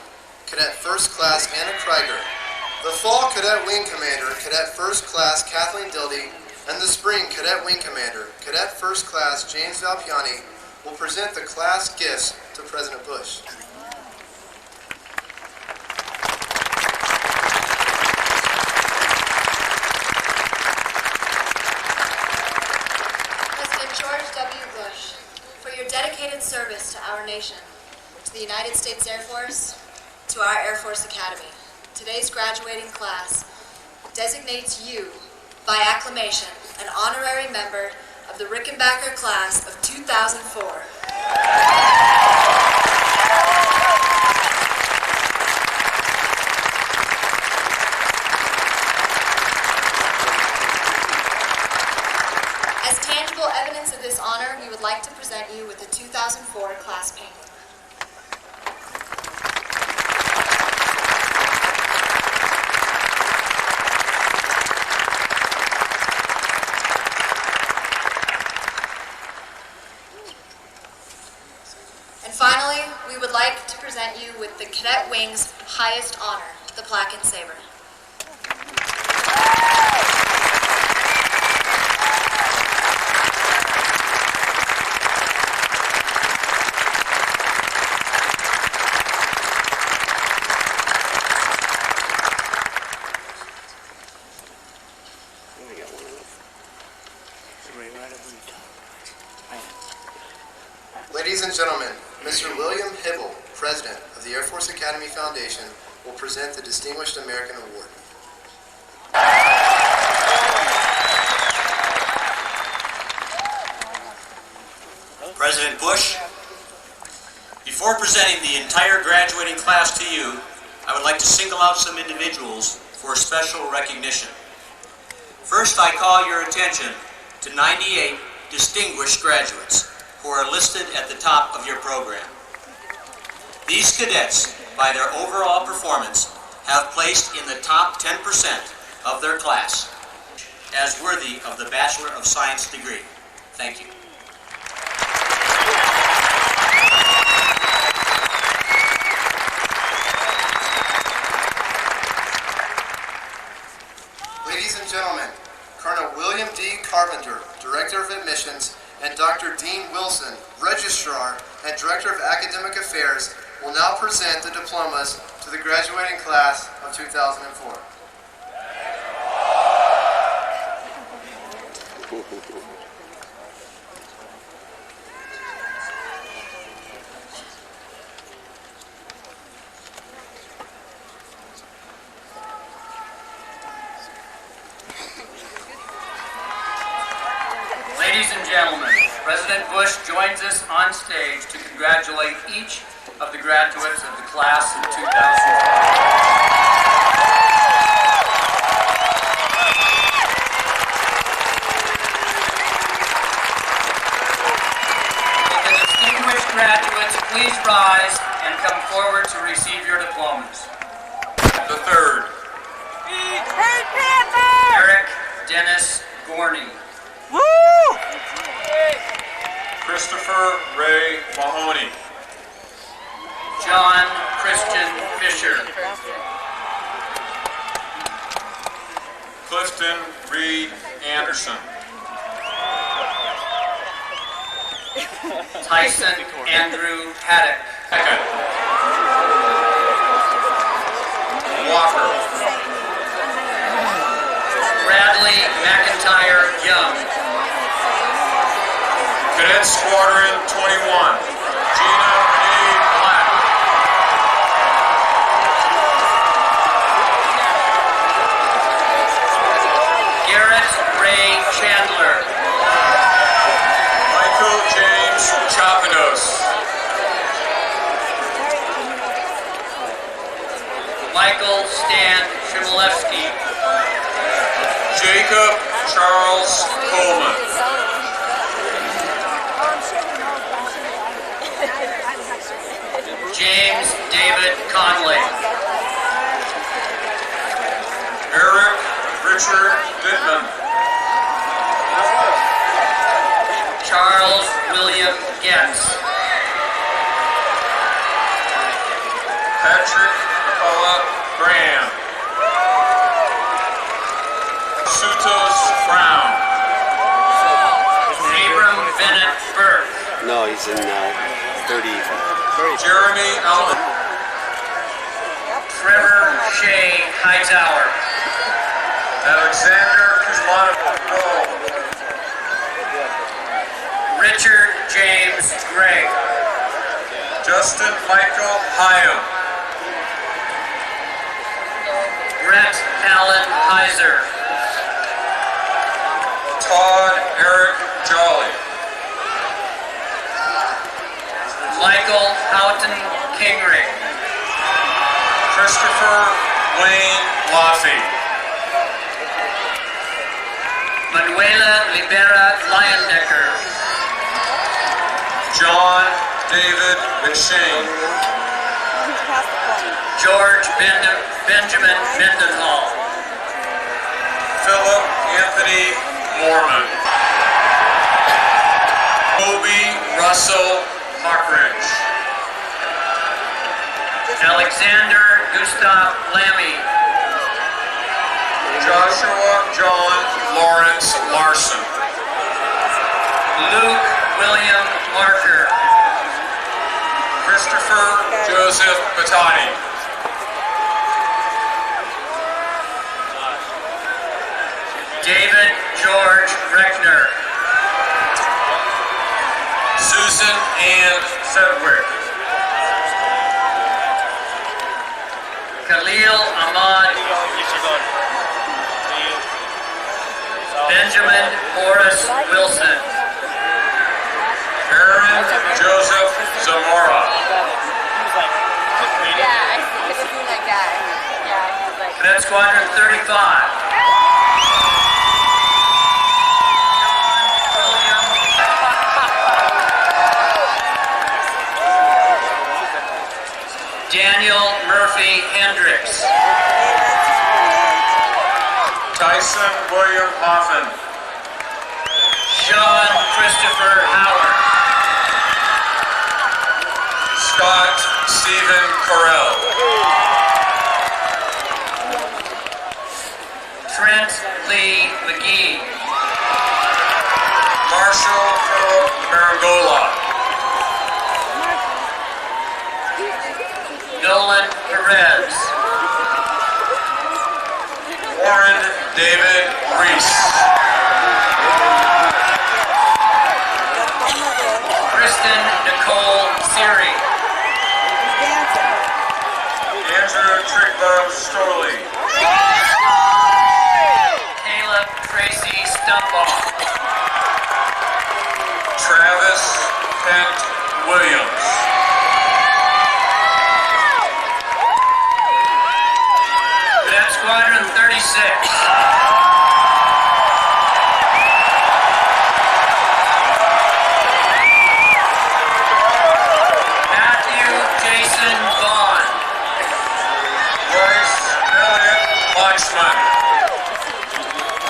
Cadet First Class Anna Krieger, the Fall Cadet Wing Commander, Cadet First Class Kathleen Dildy, and the Spring Cadet Wing Commander, Cadet First Class James Valpiani, will present the class gifts to President Bush. Service to our nation, to the United States Air Force, to our Air Force Academy. Today's graduating class designates you, by acclamation, an honorary member of the Rickenbacker class of 2004. As tangible evidence of this honor, we would like to present you with the 2004 class painting. Wing's highest honor, the plaque and saber. Ladies and gentlemen, Mr. William Hibble, President of the Air Force Academy Foundation, will present the Distinguished American Award. President Bush, before presenting the entire graduating class to you, I would like to single out some individuals for special recognition. First, I call your attention to 98 distinguished graduates who are listed at the top of your program. These cadets, by their overall performance, have placed in the top 10% of their class as worthy of the Bachelor of Science degree. Thank you. Ladies and gentlemen, Colonel William D. Carpenter, Director of Admissions, and Dr. Dean Wilson, Registrar and Director of Academic Affairs, will now present the diplomas to the graduating class of 2004. Ladies and gentlemen, President Bush joins us on stage to congratulate each of the graduates of the class of 2012. Will the distinguished graduates please rise and come forward to receive your diplomas? The third. Eric Dennis Gorney. Christopher Ray Mahoney. John Christian Fisher. Clifton Reed Anderson. Tyson Andrew Haddock. Walker. Bradley McIntyre Young. Cadet Squadron 21. Gina A. Black. Garrett Ray Chandler. Michael James Chapados. Michael Stan Shimolevsky. Jacob Charles Coleman. James David Conley. Eric Richard Bittman. Charles William Getz. Patrick Paula Graham. Sutos Brown. Abram Bennett Burke. No, he's in 30. Jeremy Allen. Trevor Shea Hightower. Alexander Kuzmanov. Richard James Gregg. Justin Michael Hyam. Brett Allen Heiser. Todd Eric Jolly. Michael Houghton Kingrich. Christopher Wayne Laffey. Manuela Libera Leyendecker. John David McShane. George Benjamin Mendenhall. Philip Anthony Mormon. Kobe Russell Mockridge. Alexander Gustav Lammy. Joshua John Lawrence Larson. Luke William Marker. Christopher Joseph Batati. David George Reckner. Susan Ann Sedgwick. Khalil Ahmad. Benjamin Morris Wilson. Aaron Joseph Zamora. Yeah, I've seen that guy. Yeah, he's like. Cadet Squadron 35. Daniel Murphy Hendricks. Tyson William Hoffman. Sean Christopher Howard. Scott Stephen Correll. Trent Lee McGee. Marshall Philip Marangola. Nolan Perez. Warren David Reese. Kristen Nicole Siri. Andrew Trigbo Storley. Caleb Tracy Stumbaugh. Travis Kent Williams. Cadet Squadron 36. Matthew Jason Vaughn. Bryce Elliott Watchman.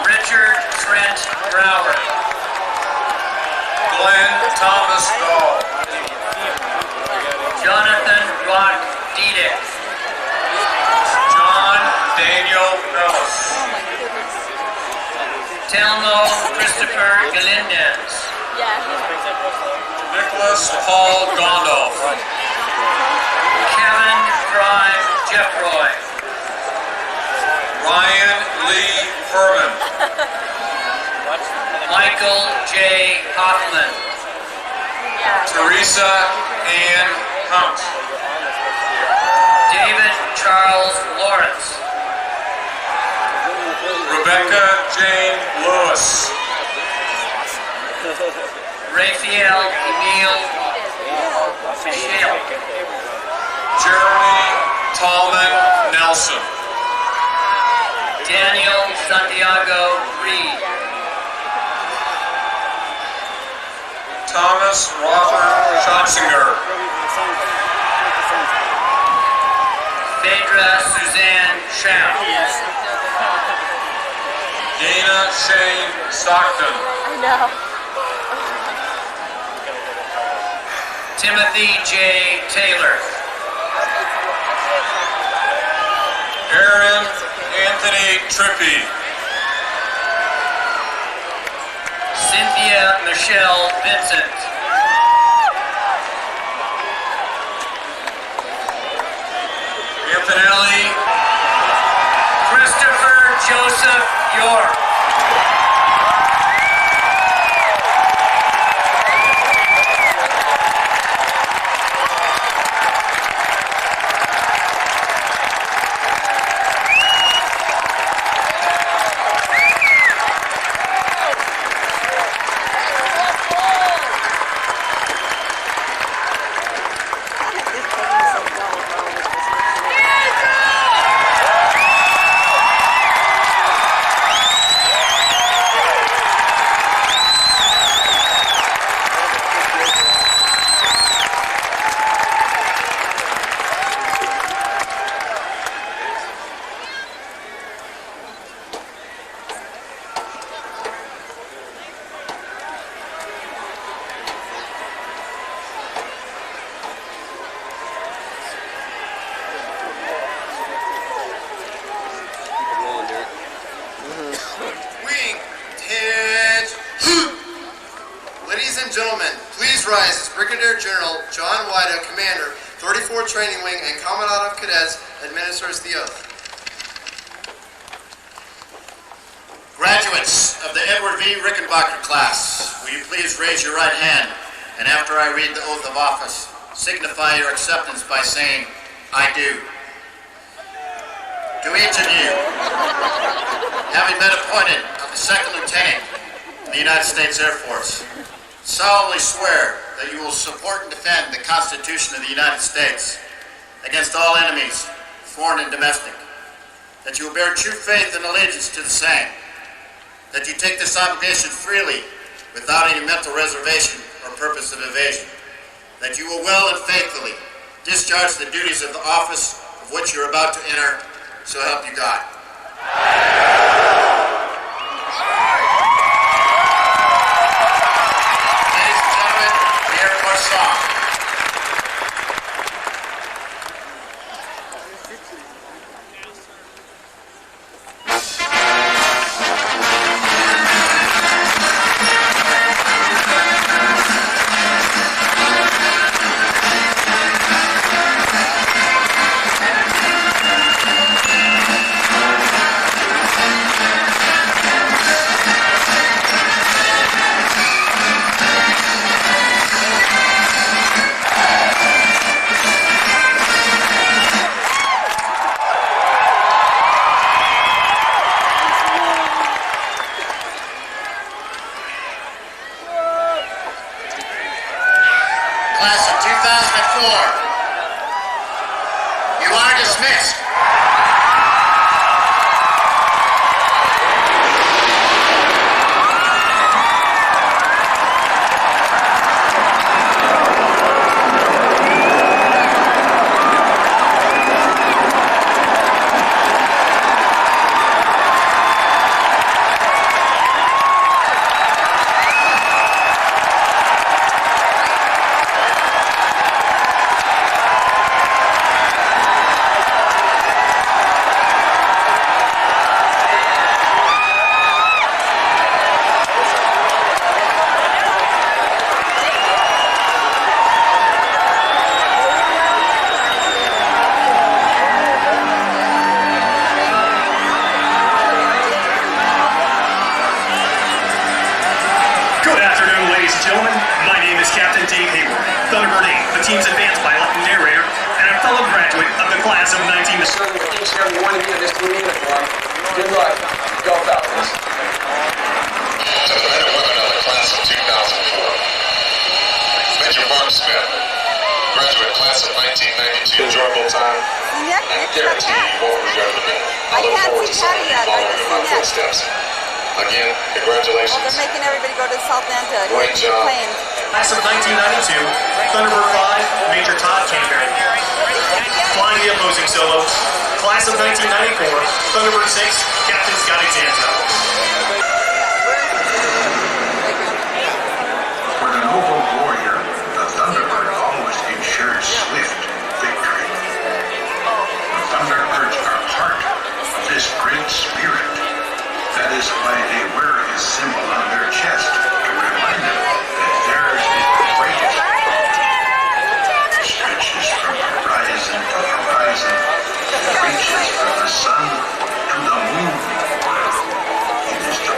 Richard Trent Brower. Glenn Thomas Dahl. Jonathan Rock Diedick. John Daniel Ellis. Telmo Christopher Galindez. Nicholas Paul Gondolf. Kevin Fry Jeffroy. Ryan Lee Furman. Michael J. Hoffman. Teresa Ann Hunt. David Charles Lawrence. Rebecca Jane Lewis. Raphael Emil Michelle. Jeremy Tallman Nelson. Daniel Santiago Reed. Thomas Robert Schotzinger. Phaedra Suzanne Schaff. Dana Shane Stockton. I know. Timothy J. Taylor. Aaron Anthony Trippi. Cynthia Michelle Vincent. Anthony Christopher Joseph York. Battalion Commander, 34th Training Wing, and Commandant of Cadets administers the oath. Graduates of the Edward V. Rickenbacker class, will you please raise your right hand, and after I read the oath of office, signify your acceptance by saying, "I do." To each of you, having been appointed of the Second Lieutenant in the United States Air Force, solemnly swear that you will support and defend the Constitution of the United States against all enemies, foreign and domestic, that you will bear true faith and allegiance to the same, that you take this obligation freely without any mental reservation or purpose of evasion, that you will well and faithfully discharge the duties of the office of which you are about to enter, so help you God. Ladies and gentlemen, the Air Force song. Class of 2004, you are dismissed. Good afternoon, ladies and gentlemen. My name is Captain Dave Hayward, Thunderbird 8, the team's advanced pilot and narrator, and a fellow graduate of the class of 19... Serving each and every one of you in this blue uniform. Good luck. Go Falcons. To the men and women of the class of 2004. Major Mark Smith, graduate class of 1992. Enjoyable time. I guarantee you won't regret it again. I look forward to seeing you following in my footsteps. Again, congratulations. Well, they're making everybody go to South End to Great job. plane. Class of 1992, Thunderbird 5, Major Todd Canterbury. Flying the opposing solo. Class of 1994, Thunderbird 6, Captain Scott Exanto. For the noble warrior, the Thunderbird always ensures swift victory. The Thunderbirds are part of this great spirit. That is why they wear his symbol on their chest to remind them that theirs is the greatest. It stretches from horizon to horizon. It reaches from the sun to the moon. It is the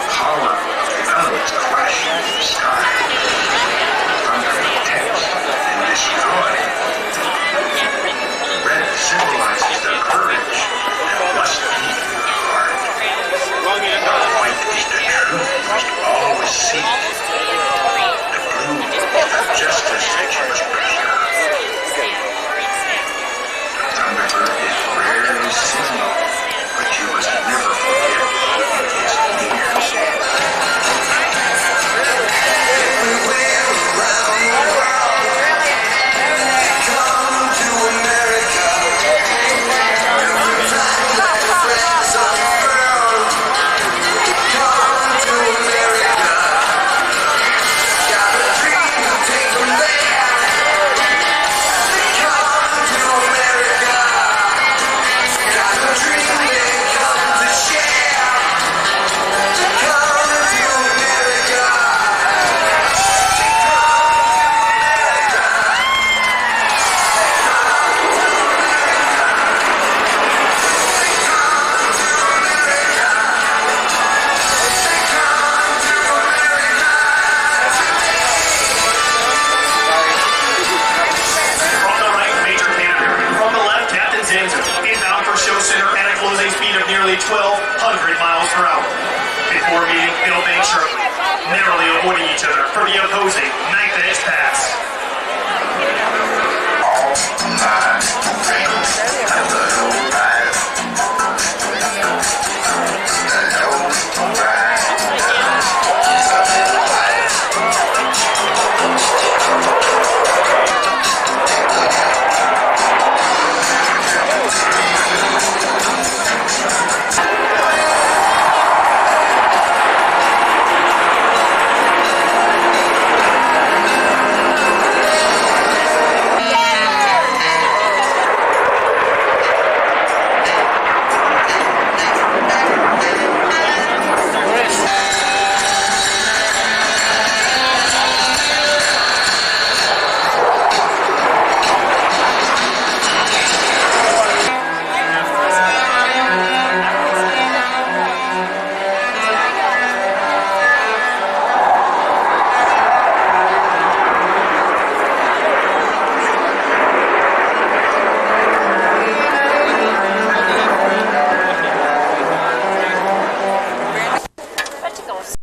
nearly 1,200 miles per hour before meeting Bill Bank sharply, narrowly avoiding each other for the opposing ninth edge pass.